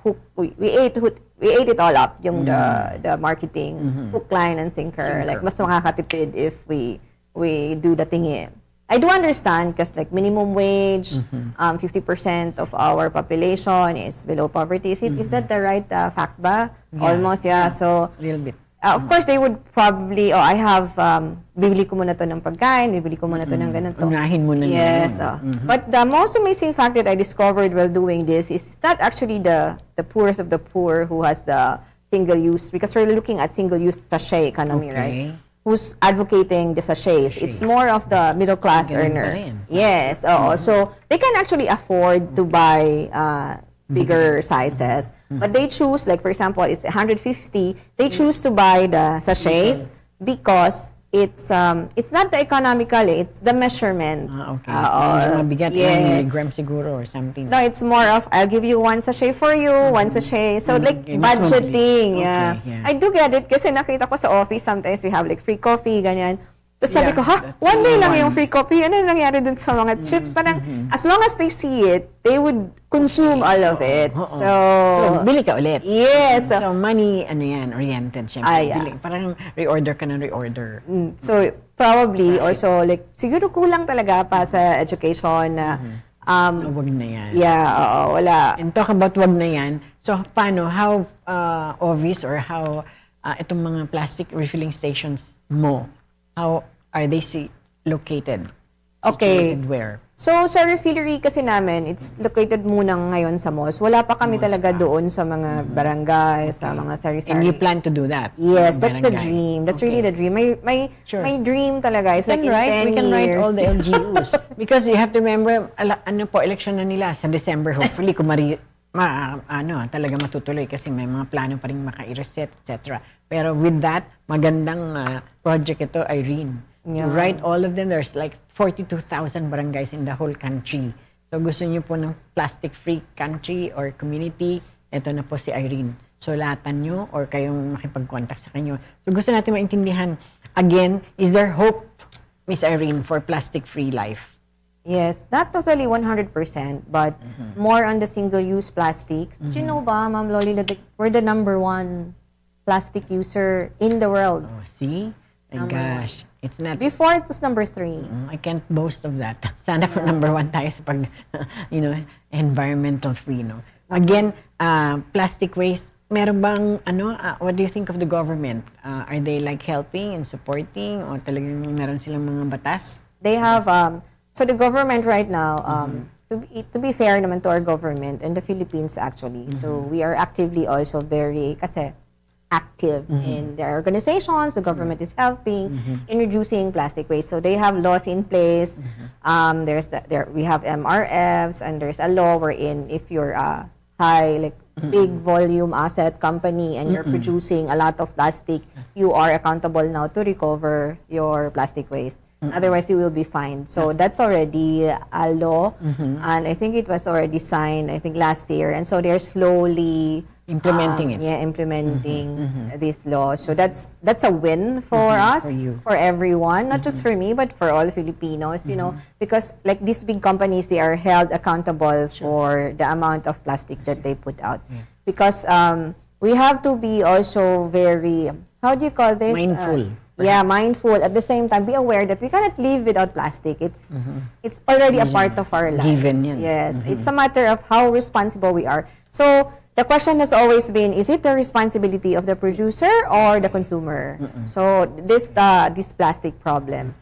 hook. We ate it all up, yung the marketing, hook, line, and sinker. Like, mas makakatipid if we do the thingy. I do understand because like minimum wage, 50% of our population is below poverty. Is that the right fact ba? Almost, yeah. So, A little bit. of course, they would probably, I have, bibili ko muna to ng pagkain, bibili ko muna to ng ganito. Unahin mo na Yes. ngayon. But the most amazing fact that I discovered while doing this is not actually the poorest of the poor who has the single use, because we're looking at single use sachet economy, right? Who's advocating the sachets. It's more of the middle class earner. Yes. So they can actually afford to buy bigger sizes. But they choose, like for example, it's 150. They choose to buy the sachets because it's not the economical, it's the measurement. Mabigat, 9 milligrams siguro or something. No, it's more of, I'll give you one sachet for you, one sachet. So like mas budgeting, mabilis. yeah. I do get it kasi nakita ko sa office sometimes we have like free coffee, ganyan. Tapos sabi ko, one day lang yung free coffee. Ano nangyari dun sa mga chips? Parang, as long as they see it, they would consume all of it. So bili ka ulit. Yes. So money, oriented, syempre. yeah. Bili. Parang reorder ka ng reorder. So probably also like, siguro kulang talaga pa sa education na Wag na yan. yeah, wala. And talk about wag na yan. So paano, how obvious or how itong mga plastic refilling stations mo, how are they located? Okay. Situated where? So, sa refillery kasi namin, it's located muna ngayon sa malls. Wala pa kami talaga doon sa mga barangay, sa mga sari-sari. And you plan to do that? Yes, that's the Barangay. dream. That's really the dream. My dream talaga is like in 10 We can write years. all the LGUs. Because you have to remember, election na nila sa December. Hopefully, kung talaga matutuloy kasi may mga plano pa rin maka-reset, etc. Pero with that, magandang project ito, Irene. Yeah. To write all of them, there's like 42,000 barangays in the whole country. So gusto niyo po ng plastic-free country or community, ito na po si Irene. So latan nyo or kayong makipag-contact sa kanyo. So gusto natin maintindihan, again, is there hope, Miss Irene, for plastic-free life? Yes, not totally 100%, but more on the single-use plastics. Do you know ba, Ma'am Loli, that we're the #1 plastic user in the world? Oh, see? My gosh. It's not... Before, it was #3. I can't boast of that. Sana po #1 tayo sa pag, environmental free, no? Again, plastic waste, meron bang, what do you think of the government? Are they like helping and supporting or talagang meron silang mga batas? They have, so the government right now, to be fair naman to our government and the Philippines actually, so we are actively also very, kasi active in their organizations. The government is helping in reducing plastic waste. So they have laws in place. We have MRFs, and there's a law wherein if you're a high, big volume asset company and you're producing a lot of plastic, you are accountable now to recover your plastic waste. Otherwise, you will be fined. So that's already a law, and I think it was already signed, I think last year. And so they're slowly implementing it. Yeah, implementing this law. So that's a win for us, for everyone, not just for me, but for all Filipinos. Because like these big companies, they are held accountable for the amount of plastic that they put out. Because we have to be also very, how do you call this? Mindful. Mindful. At the same time, be aware that we cannot live without plastic. It's already a part of our lives. Given yan. Yes. It's a matter of how responsible we are. So, the question has always been, is it the responsibility of the producer or the consumer? So, this plastic problem.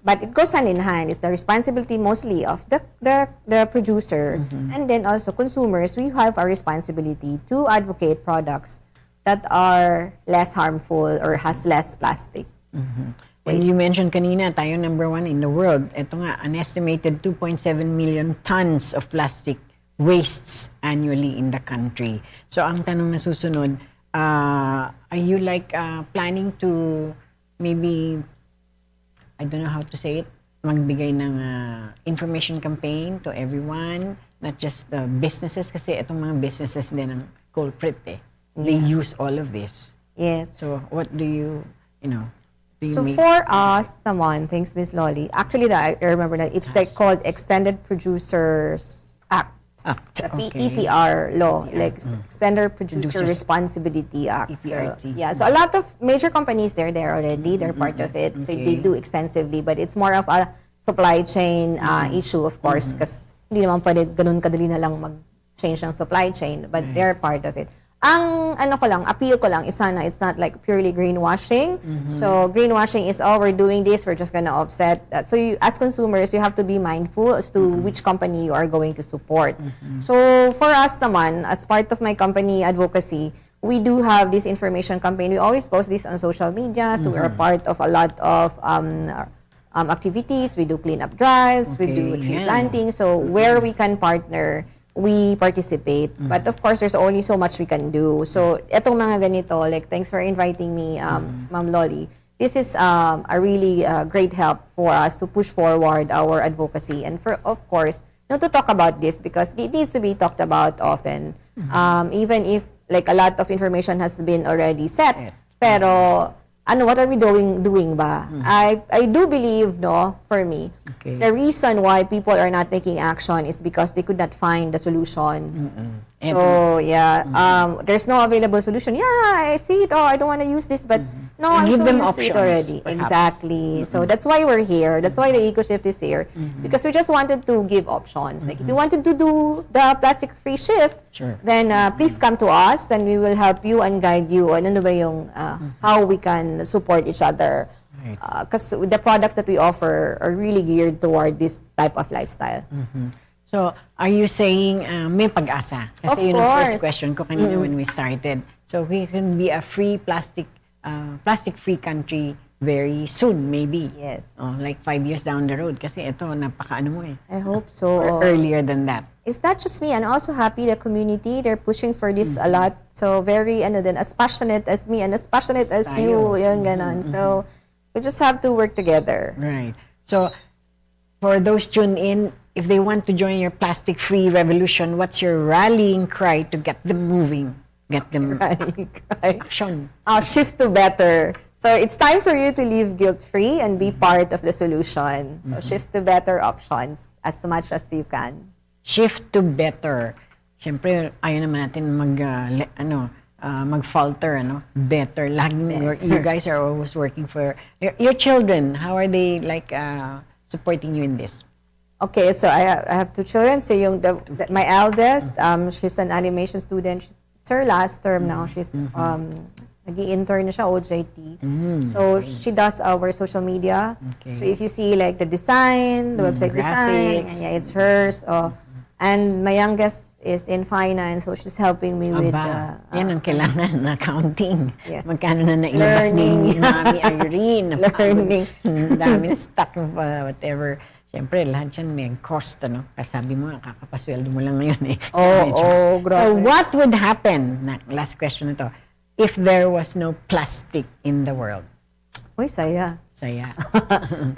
But it goes hand in hand. It's the responsibility mostly of the producer. And then also consumers, we have a responsibility to advocate products that are less harmful or has less plastic. And you mentioned kanina, tayo #1 in the world. Ito nga, an estimated 2.7 million tons of plastic wastes annually in the country. So ang tanong na susunod, are you planning to maybe, I don't know how to say it, magbigay ng information campaign to everyone, not just the businesses, kasi itong mga businesses din ang culprit eh. They use all of this. Yes. So what do you for us naman, thanks Miss Loli, actually I remember that it's called Extended Producers Act. Act, The okay. EPR law, like Extended Producer Producers. Responsibility Act. So, EPRT. yeah, so a lot of major companies, they're there already. They're part of it. So they do extensively, but it's more of a supply chain issue, of course, because hindi naman pwede ganun kadali na lang mag-change ng supply chain, but they're part of it. Ang appeal ko lang is sana it's not like purely greenwashing. So greenwashing is, oh, we're doing this, we're just gonna offset that. So you, as consumers, you have to be mindful as to which company you are going to support. So for us naman, as part of my company advocacy, we do have this information campaign. We always post this on social media, so we're a part of a lot of activities. We do cleanup drives, we do tree planting. So where we can partner, we participate. But of course, there's only so much we can do. So etong mga ganito, like thanks for inviting me, Ma'am Loli. This is a really great help for us to push forward our advocacy and for, of course, to talk about this because it needs to be talked about often. Even if like a lot of information has been already set. Pero what are we doing ba? I do believe, no, for me, the reason why people are not taking action is because they could not find the solution. So, there's no available solution. Yeah, I see it. Oh, I don't want to use this, but no, I'm give so them used to it options, already. perhaps. Exactly. So that's why we're here. That's why the EcoShift is here. Because we just wanted to give options. Like if you wanted to do the plastic-free shift, then please come to us. Then we will help you and guide you on ano ba yung, how we can support each other. Because the products that we offer are really geared toward this type of lifestyle. So, are you saying may pag-asa? Of Kasi yun ang course. first question ko kanina when we started. So, we can be a free plastic-free country very soon, maybe. Yes. Like 5 years down the road. Kasi ito, napaka-ano mo eh. I hope so. Or earlier than that. It's not just me. I'm also happy the community, they're pushing for this a lot. So, very, as passionate as me and as passionate as you. Yun, ganon. So, we just have to work together. Right. So, for those tuned in, if they want to join your plastic-free revolution, what's your rallying cry to get them moving? Get them action. Shift to better. So it's time for you to live guilt-free and be part of the solution. So shift to better options as much as you can. Shift to better. Siyempre, ayaw naman natin mag-falter, better. You guys are always working for your children. How are they supporting you in this? Okay, so I have two children. So my eldest, she's an animation student. It's her last term now. She's nag-i-intern na siya, OJT. So she does our social media. So if you see like the design, the website design, and it's hers. And my youngest is in finance, so she's helping me with... yan ang kailangan na accounting. Yeah. Magkano na nailabas ni Mami Irene. Learning. Dami na stuck, whatever. Siyempre, lahat yan may cost, Kasabi mo, kakapasweldo mo lang ngayon eh. Grabe. So, what would happen, last question na to, if there was no plastic in the world? Uy, saya. Saya.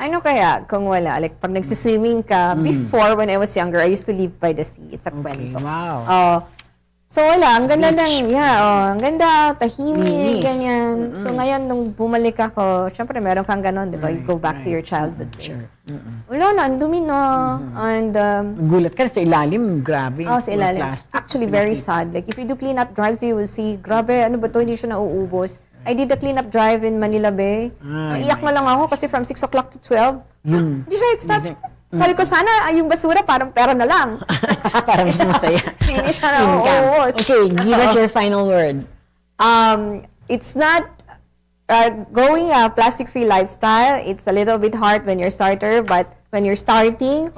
Ano kaya kung wala? Like, pag nagsiswimming ka, before, when I was younger, I used to live by the sea. It's a kwento. Wow. So wala, ang ganda ang ganda, tahimik, Linis. ganyan. So ngayon, nung bumalik ako, syempre meron kang ganon, di ba? You go back to your childhood days. Wala na, ang dumi na. And, Gulat ka sa ilalim, grabe. sa ilalim. Plastic. Actually, very sad. Like, if you do cleanup drives, you will see, grabe, ano ba to, hindi siya nauubos. I did a cleanup drive in Manila Bay. Iyak na lang ako kasi from 6 o'clock to 12. Hindi siya, it's not... Sabi ko, sana yung basura parang pera na lang. Para mas masaya. Hindi siya na, Okay, give us your final word. It's not going a plastic-free lifestyle. It's a little bit hard when you're starter, but when you're starting,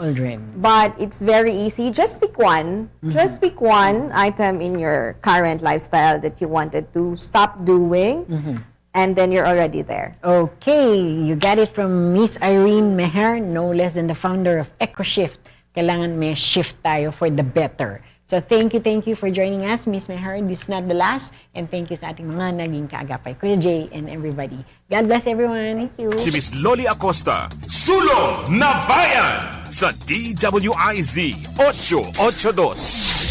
but it's very easy. Just pick one. Just pick one item in your current lifestyle that you wanted to stop doing. And then you're already there. Okay, you got it from Miss Irene Meher, no less than the founder of EcoShift. Kailangan may shift tayo for the better. So thank you for joining us, Miss Meher. This is not the last. And thank you sa ating mga naging kaagapay, Kuya Jay and everybody. God bless everyone. Thank you. Si Miss Loli Acosta, Sulong na Bayan sa DWIZ 882.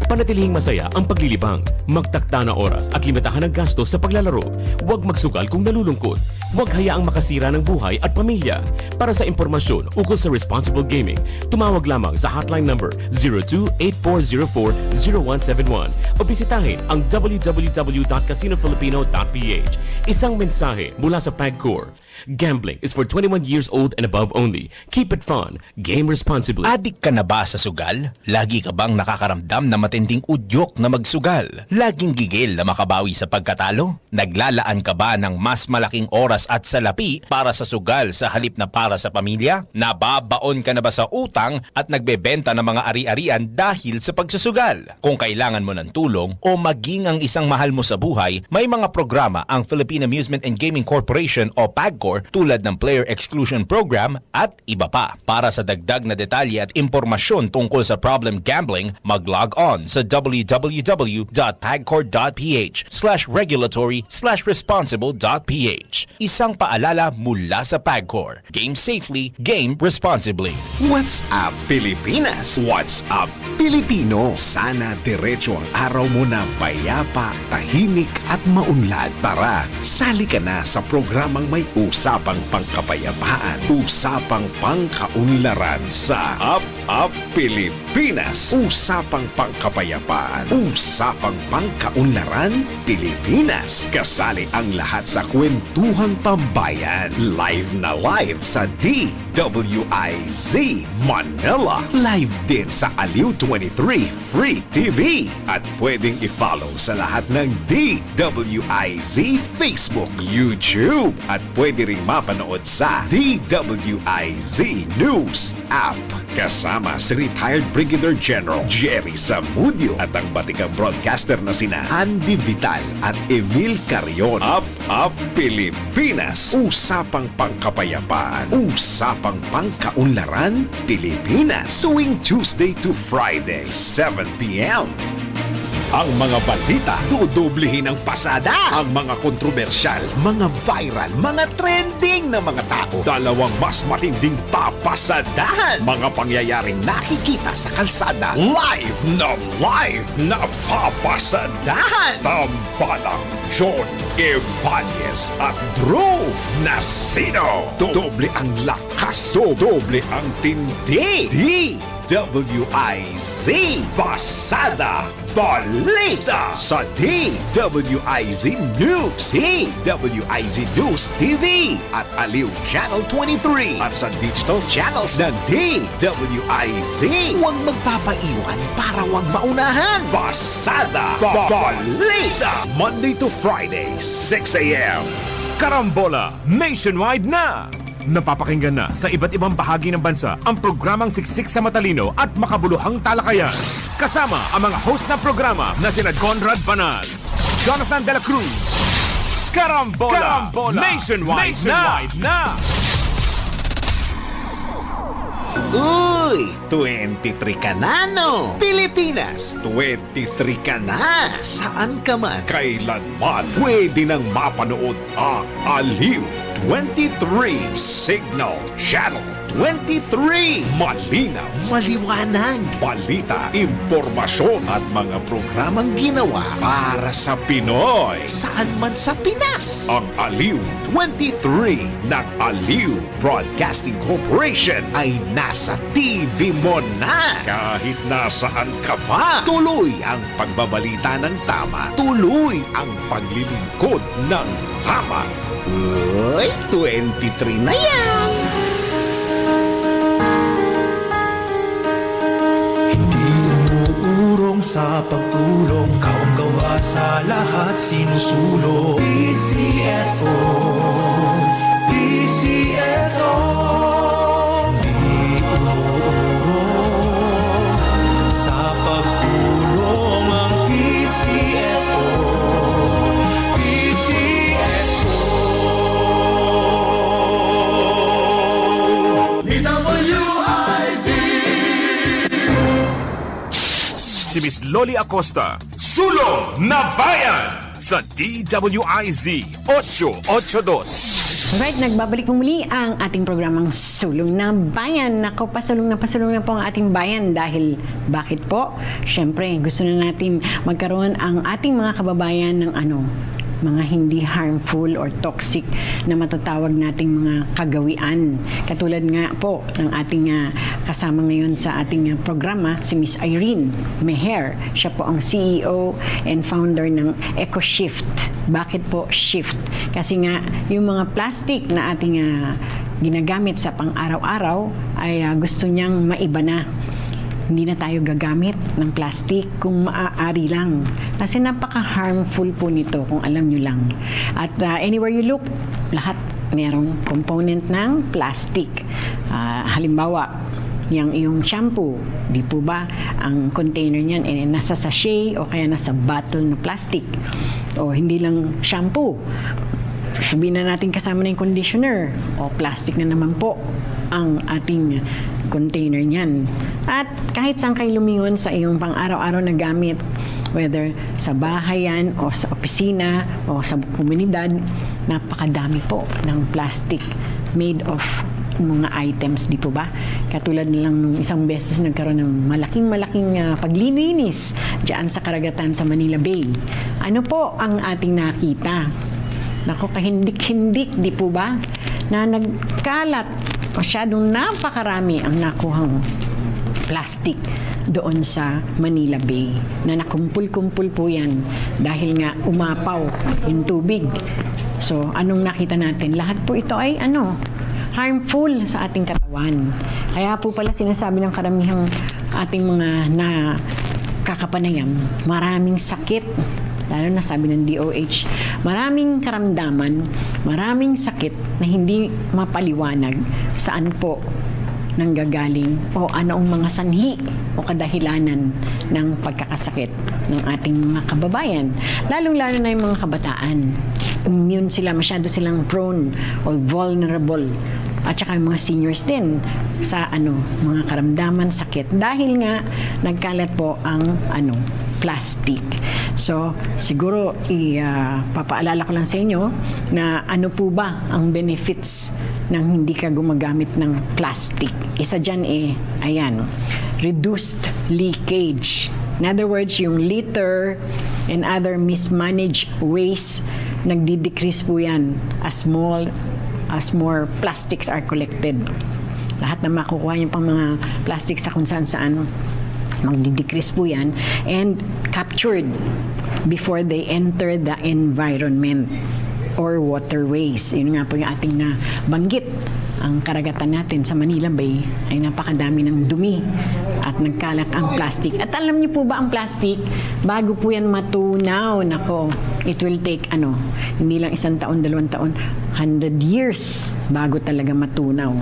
Panatilihing masaya ang paglilibang. Magtakda na oras at limitahan ang gastos sa paglalaro. Huwag magsugal kung nalulungkot. Huwag hayaang makasira ng buhay at pamilya. Para sa impormasyon ukol sa responsible gaming, tumawag lamang sa hotline number 02-8404-0171 o bisitahin ang www.casinofilipino.ph. Isang mensahe mula sa PAGCOR. Gambling is for 21 years old and above only. Keep it fun. Game responsibly. Adik ka na ba sa sugal? Lagi ka bang nakakaramdam na matinding udyok na magsugal? Laging gigil na makabawi sa pagkatalo? Naglalaan ka ba ng mas malaking oras at salapi para sa sugal sa halip na para sa pamilya? Nababaon ka na ba sa utang at nagbebenta ng mga ari-arian dahil sa pagsusugal? Kung kailangan mo ng tulong o maging ang isang mahal mo sa buhay, may mga programa ang Philippine Amusement and Gaming Corporation o PAGCOR tulad ng Player Exclusion Program at iba pa. Para sa dagdag na detalye at impormasyon tungkol sa problem gambling, mag-log on sa www.pagcor.ph/regulatory/responsible.ph. Isang paalala mula sa PAGCOR. Game safely, game responsibly. What's up, Pilipinas? What's up, Pilipino? Sana diretso ang araw mo na payapa, tahimik at maunlad. Tara, sali ka na sa programang may usapang pangkapayapaan, usapang pangkaunlaran sa Up Pilipinas. Usapang pangkapayapaan, usapang pangkaunlaran Pilipinas. Kasali ang lahat sa kwentuhang pambayan. Live na live sa DWIZ Manila. Live din sa Aliw 23 Free TV. At pwedeng i-follow sa lahat ng DWIZ Facebook, YouTube. At pwede ring mapanood sa DWIZ News app. Kasama si retired Brigadier General Jerry Zamudio at ang batikang broadcaster na sina Andy Vital at Emil Carion. Up Pilipinas. Usapang pangkapayapaan, usapang pangkaunlaran Pilipinas. Tuwing Tuesday to Friday, 7 p.m. Ang mga balita, dudublihin ang pasada. Ang mga kontrobersyal, mga viral, mga trending na mga tao. Dalawang mas matinding papasadahan. Mga pangyayaring nakikita sa kalsada. Live na papasadahan. Tampalang John Ibanez at Drew Nasino. Doble ang lakas, doble ang tindi. DWIZ Pasada Balita sa DWIZ News, DWIZ News TV at Aliw Channel 23 at sa digital channels ng DWIZ. Huwag magpapaiwan para huwag maunahan. Pasada Balita Monday to Friday, 6 a.m. Karambola nationwide na! Napapakinggan na sa iba't ibang bahagi ng bansa ang programang siksik sa matalino at makabuluhang talakayan. Kasama ang mga host ng programa na sina Conrad Banal, Jonathan De La Cruz. Karambola nationwide na! Uy, 23 ka na, no? Pilipinas, 23 ka na. Saan ka man, kailanman, pwede nang mapanood ang Aliw 23 Signal Channel 23. Malinaw, maliwanag, balita, impormasyon at mga programang ginawa para sa Pinoy. Saan man sa Pinas. Ang Aliw 23 ng Aliw Broadcasting Corporation ay nasa TV mo na. Kahit nasaan ka pa, tuloy ang pagbabalita ng tama. Tuloy ang paglilingkod ng tama. Uy, 23 na yan! Umuurong sa pagtulong, kaong-gawa sa lahat sinusulong. PCSO, PCSO. Di umuurong sa pagtulong ang PCSO. PCSO. DWIZ. Si Miss Loli Acosta, Sulong na Bayan sa DWIZ 882. Alright, nagbabalik po muli ang ating programang Sulong na Bayan. Nako, pasulong na po ang ating bayan dahil bakit po? Siyempre, gusto na natin magkaroon ang ating mga kababayan ng mga hindi harmful or toxic na matatawag nating mga kagawian. Katulad nga po ng ating kasama ngayon sa ating programa, si Miss Irene Meher. Siya po ang CEO and founder ng EcoShift. Bakit po shift? Kasi nga, yung mga plastic na ating ginagamit sa pang-araw-araw ay gusto niyang maiba na. Hindi na tayo gagamit ng plastic kung maaari lang. Kasi napaka-harmful po nito kung alam nyo lang. At anywhere you look, lahat merong component ng plastic. Halimbawa, yung shampoo, di po ba, ang container niyan nasa sachet o kaya nasa bottle na plastic. O hindi lang shampoo. Sabihin na natin kasama na yung conditioner o plastic na naman po ang ating container niyan. At kahit saan kayo lumingon sa iyong pang-araw-araw na gamit, whether sa bahay yan o sa opisina o sa komunidad, napakadami po ng plastic made of mga items, di po ba? Katulad nilang nung isang beses nagkaroon ng malaking paglilinis diyan sa karagatan sa Manila Bay. Ano po ang ating nakita? Nako, kahindik-hindik, di po ba? Na nagkalat, masyadong napakarami ang nakuhang plastic doon sa Manila Bay. Na nakumpul-kumpul po yan dahil nga umapaw yung tubig. So, anong nakita natin? Lahat po ito ay harmful sa ating katawan. Kaya po pala sinasabi ng karamihang ating mga nakakapanayam, maraming sakit. Lalo na sabi ng DOH, maraming karamdaman, maraming sakit na hindi mapaliwanag saan po nanggagaling o anong mga sanhi o kadahilanan ng pagkakasakit ng ating mga kababayan. Lalong-lalo na yung mga kabataan. Immune sila, masyado silang prone or vulnerable. At saka yung mga seniors din sa mga karamdaman, sakit. Dahil nga nagkalat po ang plastic. So, siguro papaalala ko lang sa inyo na ano po ba ang benefits ng hindi ka gumagamit ng plastic. Isa dyan reduced leakage. In other words, yung litter and other mismanaged waste, nagdi-decrease po yan as more plastics are collected. Lahat na makukuha yung pang mga plastics sa kung saan magdi-decrease po yan and captured before they enter the environment or waterways. Yun nga po yung ating nabanggit. Ang karagatan natin sa Manila Bay ay napakadami ng dumi at nagkalat ang plastic. At alam niyo po ba ang plastic, bago po yan matunaw, it will take hindi lang 1 taon, 2 taon, 100 years bago talaga matunaw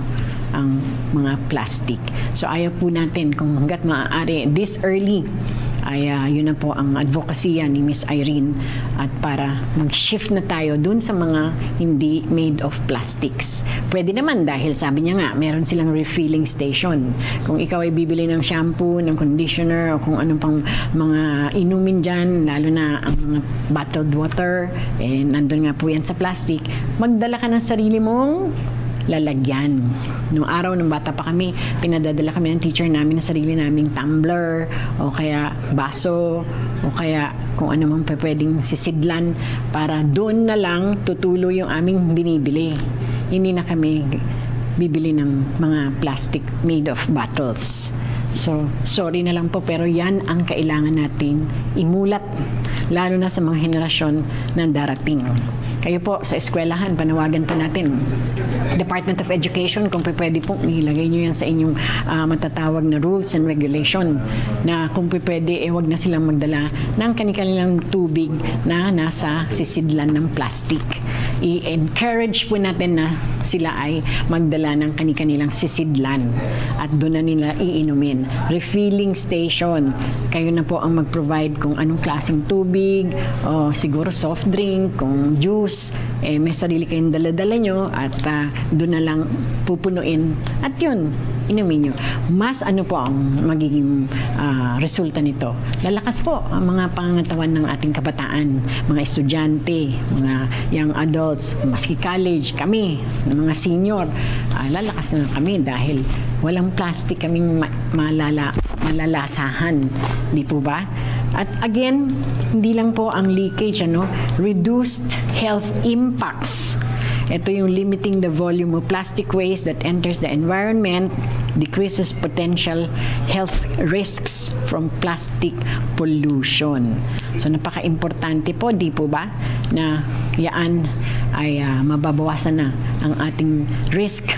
ang mga plastic. So ayaw po natin kung hanggat maaari this early ay yun na po ang advocacy ni Miss Irene at para mag-shift na tayo dun sa mga hindi made of plastics. Pwede naman dahil sabi niya nga meron silang refilling station. Kung ikaw ay bibili ng shampoo, ng conditioner o kung anong pang mga inumin dyan, lalo na ang mga bottled water, nandun nga po yan sa plastic, magdala ka ng sarili mong lalagyan. Noong araw, nung bata pa kami, pinadadala kami ng teacher namin na sarili naming tumbler o kaya baso o kaya kung ano mang pwedeng sisidlan para doon na lang tutulo yung aming binibili. Hindi na kami bibili ng mga plastic made of bottles. So, sorry na lang po pero yan ang kailangan nating imulat lalo na sa mga henerasyon na darating. Kayo po sa eskwelahan, panawagan po natin. Department of Education, kung pwede po, ilagay nyo yan sa inyong matatawag na rules and regulation na kung pwede, wag na silang magdala ng kanilang tubig na nasa sisidlan ng plastic. I-encourage po natin na sila ay magdala ng kanilang sisidlan at doon na nila iinumin. Refilling station, kayo na po ang mag-provide kung anong klaseng tubig o siguro soft drink, kung juice, may sarili kayong dala-dala nyo at doon na lang pupunuin at yun, inumin nyo. Mas po ang magiging resulta nito. Lalakas po ang mga pangangatawan ng ating kabataan, mga estudyante, mga young adults, maski college, kami, mga senior, lalakas na kami dahil walang plastic kaming malalasahan. Di po ba? At again, hindi lang po ang leakage, reduced health impacts. Ito yung limiting the volume of plastic waste that enters the environment, decreases potential health risks from plastic pollution. So napaka-importante po, di po ba, na yaan ay mababawasan na ang ating risk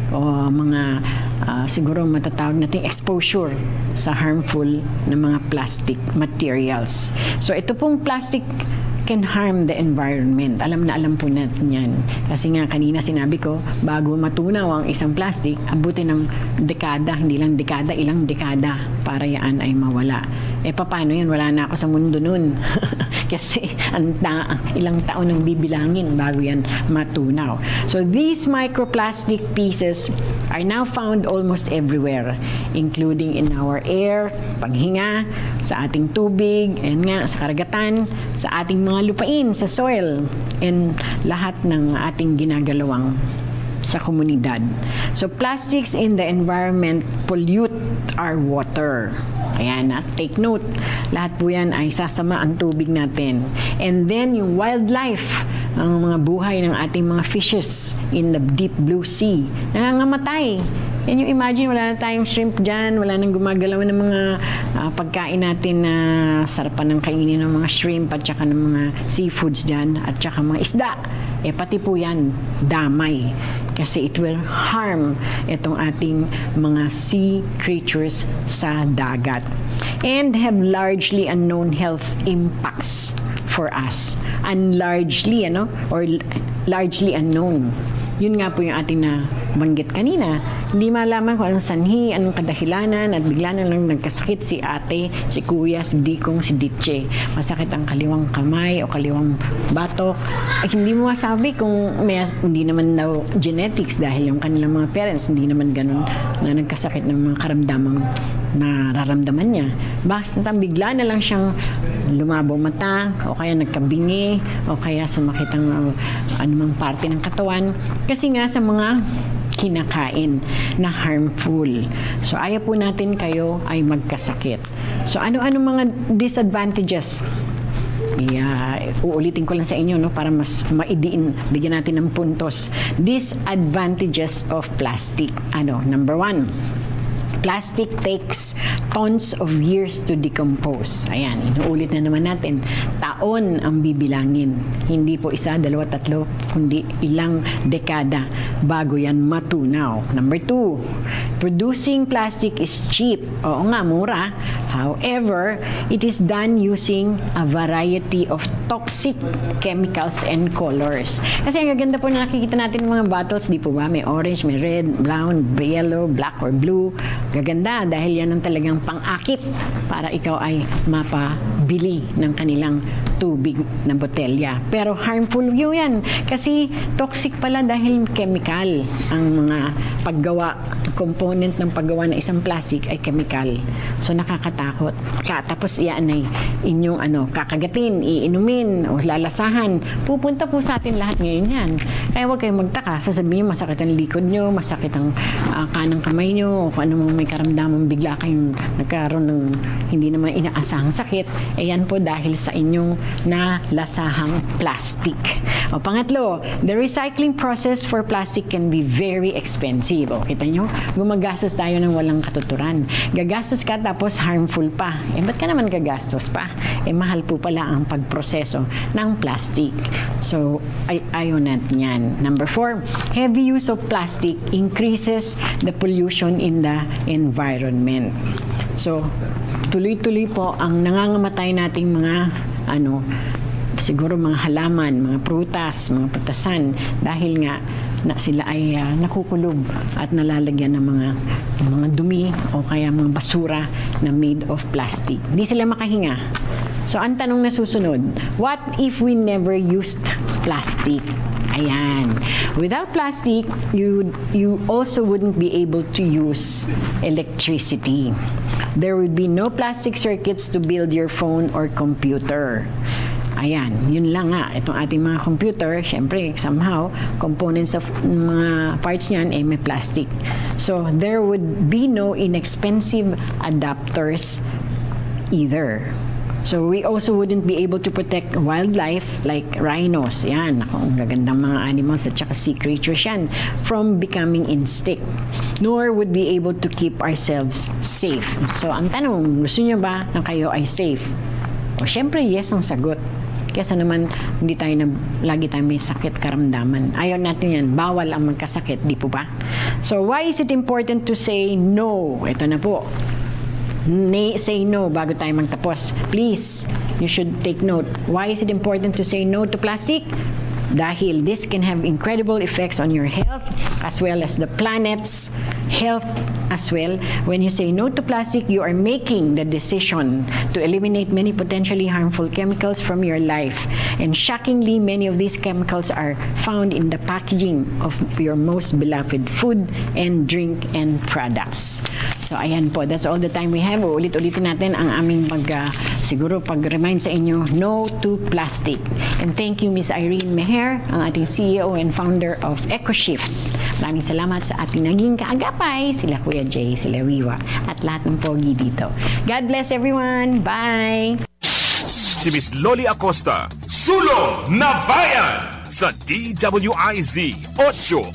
o mga siguro matatawag nating exposure sa harmful na mga plastic materials. So ito pong plastic can harm the environment. Alam na alam po natin yan. Kasi nga kanina sinabi ko, bago matunaw ang isang plastic, abutin ng dekada, hindi lang dekada, ilang dekada para yan ay mawala. Paano yan? Wala na ako sa mundo nun. Kasi ilang taon nang bibilangin bago yan matunaw. So these microplastic pieces are now found almost everywhere, including in our air, paghinga, sa ating tubig, and nga sa karagatan, sa ating mga lupain, sa soil, and lahat ng ating ginagalawang sa komunidad. So plastics in the environment pollute our water. Ayan, take note. Lahat po yan ay sasama ang tubig natin. And then yung wildlife, ang mga buhay ng ating mga fishes in the deep blue sea, nangangamatay. And you imagine, wala na tayong shrimp dyan, wala nang gumagalaw ng mga pagkain natin na sarapan ng kainin ng mga shrimp at saka ng mga seafoods dyan at saka mga isda. Pati po yan, damay. Kasi it will harm itong ating mga sea creatures sa dagat. And have largely unknown health impacts for us. And largely, or largely unknown. Yun nga po yung ating nabanggit kanina. Hindi malaman kung anong sanhi, anong kadahilanan, at bigla na lang nagkasakit si ate, si kuya, si dikong, si ditche. Masakit ang kaliwang kamay o kaliwang batok. Hindi mo masabi kung hindi naman daw genetics dahil yung kanilang mga parents, hindi naman ganun na nagkasakit ng mga karamdamang nararamdaman niya. Basta bigla na lang siyang lumabo mata, o kaya nagkabingi, o kaya sumakit ang anumang parte ng katawan. Kasi nga sa mga kinakain na harmful. So ayaw po natin kayo ay magkasakit. So ano-ano mga disadvantages? Uulitin ko lang sa inyo para mas maidiin, bigyan natin ng puntos. Disadvantages of plastic. Number 1. Plastic takes tons of years to decompose. Ayan, inuulit na naman natin. Taon ang bibilangin. Hindi po 1, 2, 3, kundi ilang dekada bago yan matunaw. Number 2, producing plastic is cheap. Oo nga, mura. However, it is done using a variety of toxic chemicals and colors. Kasi ang gaganda po na nakikita natin ng mga bottles, di po ba? May orange, may red, brown, yellow, black, or blue. Gaganda dahil yan ang talagang pang-akit para ikaw ay mapabili ng kanilang tubig na botelya. Pero harmful yun yan kasi toxic pala dahil chemical ang mga paggawa, component ng paggawa ng isang plastic ay chemical. So nakakatakot. Tapos iyan ay inyong kakagatin, iinumin o lalasahan. Pupunta po sa atin lahat ngayon yan. Kaya huwag kayong magtaka. Sasabihin nyo masakit ang likod nyo, masakit ang kanang kamay nyo, o kung ano may karamdaman bigla kayong nagkaroon ng hindi naman inaasahang sakit, yan po dahil sa inyong nalasahang plastic. O pangatlo, the recycling process for plastic can be very expensive. O kita nyo, gumagastos tayo ng walang katuturan. Gagastos ka tapos harmful pa. Ba't ka naman gagastos pa? Mahal po pala ang pagproseso ng plastic. So, ayaw natin yan. Number 4, heavy use of plastic increases the pollution in the environment. So, tuloy-tuloy po ang nangangamatay nating mga siguro mga halaman, mga prutas, mga prutasan dahil nga sila ay nakukulob at nalalagyan ng mga dumi o kaya mga basura na made of plastic. Hindi sila makahinga. So, ang tanong na susunod, what if we never used plastic? Ayan. Without plastic, you also wouldn't be able to use electricity. There would be no plastic circuits to build your phone or computer. Ayan, yun lang nga. Itong ating mga computer, syempre, somehow, components of mga parts niyan may plastic. So, there would be no inexpensive adapters either. So we also wouldn't be able to protect wildlife like rhinos, yan, ako, ang gagandang mga animals at saka sea creatures yan, from becoming extinct. Nor would be able to keep ourselves safe. So ang tanong, gusto niyo ba na kayo ay safe? O syempre, yes ang sagot. Kesa naman, hindi tayo lagi tayo may sakit karamdaman. Ayaw natin yan. Bawal ang magkasakit, di po ba? So, why is it important to say no? Ito na po. Say no bago tayo magtapos. Please, you should take note. Why is it important to say no to plastic? Dahil this can have incredible effects on your health as well as the planet's health as well. When you say no to plastic, you are making the decision to eliminate many potentially harmful chemicals from your life. And shockingly, many of these chemicals are found in the packaging of your most beloved food and drink and products. So ayan po, that's all the time we have. Ulit-ulitin natin ang aming siguro pag-remind sa inyo, no to plastic. And thank you, Miss Irene Meher, ang ating CEO and founder of EcoShift. Maraming salamat sa ating naging kaagapay, sila Kuya Jay, sila Wiwa, at lahat ng pogi dito. God bless everyone. Bye! Si Miss Loli Acosta, Sulong na Bayan sa DWIZ 8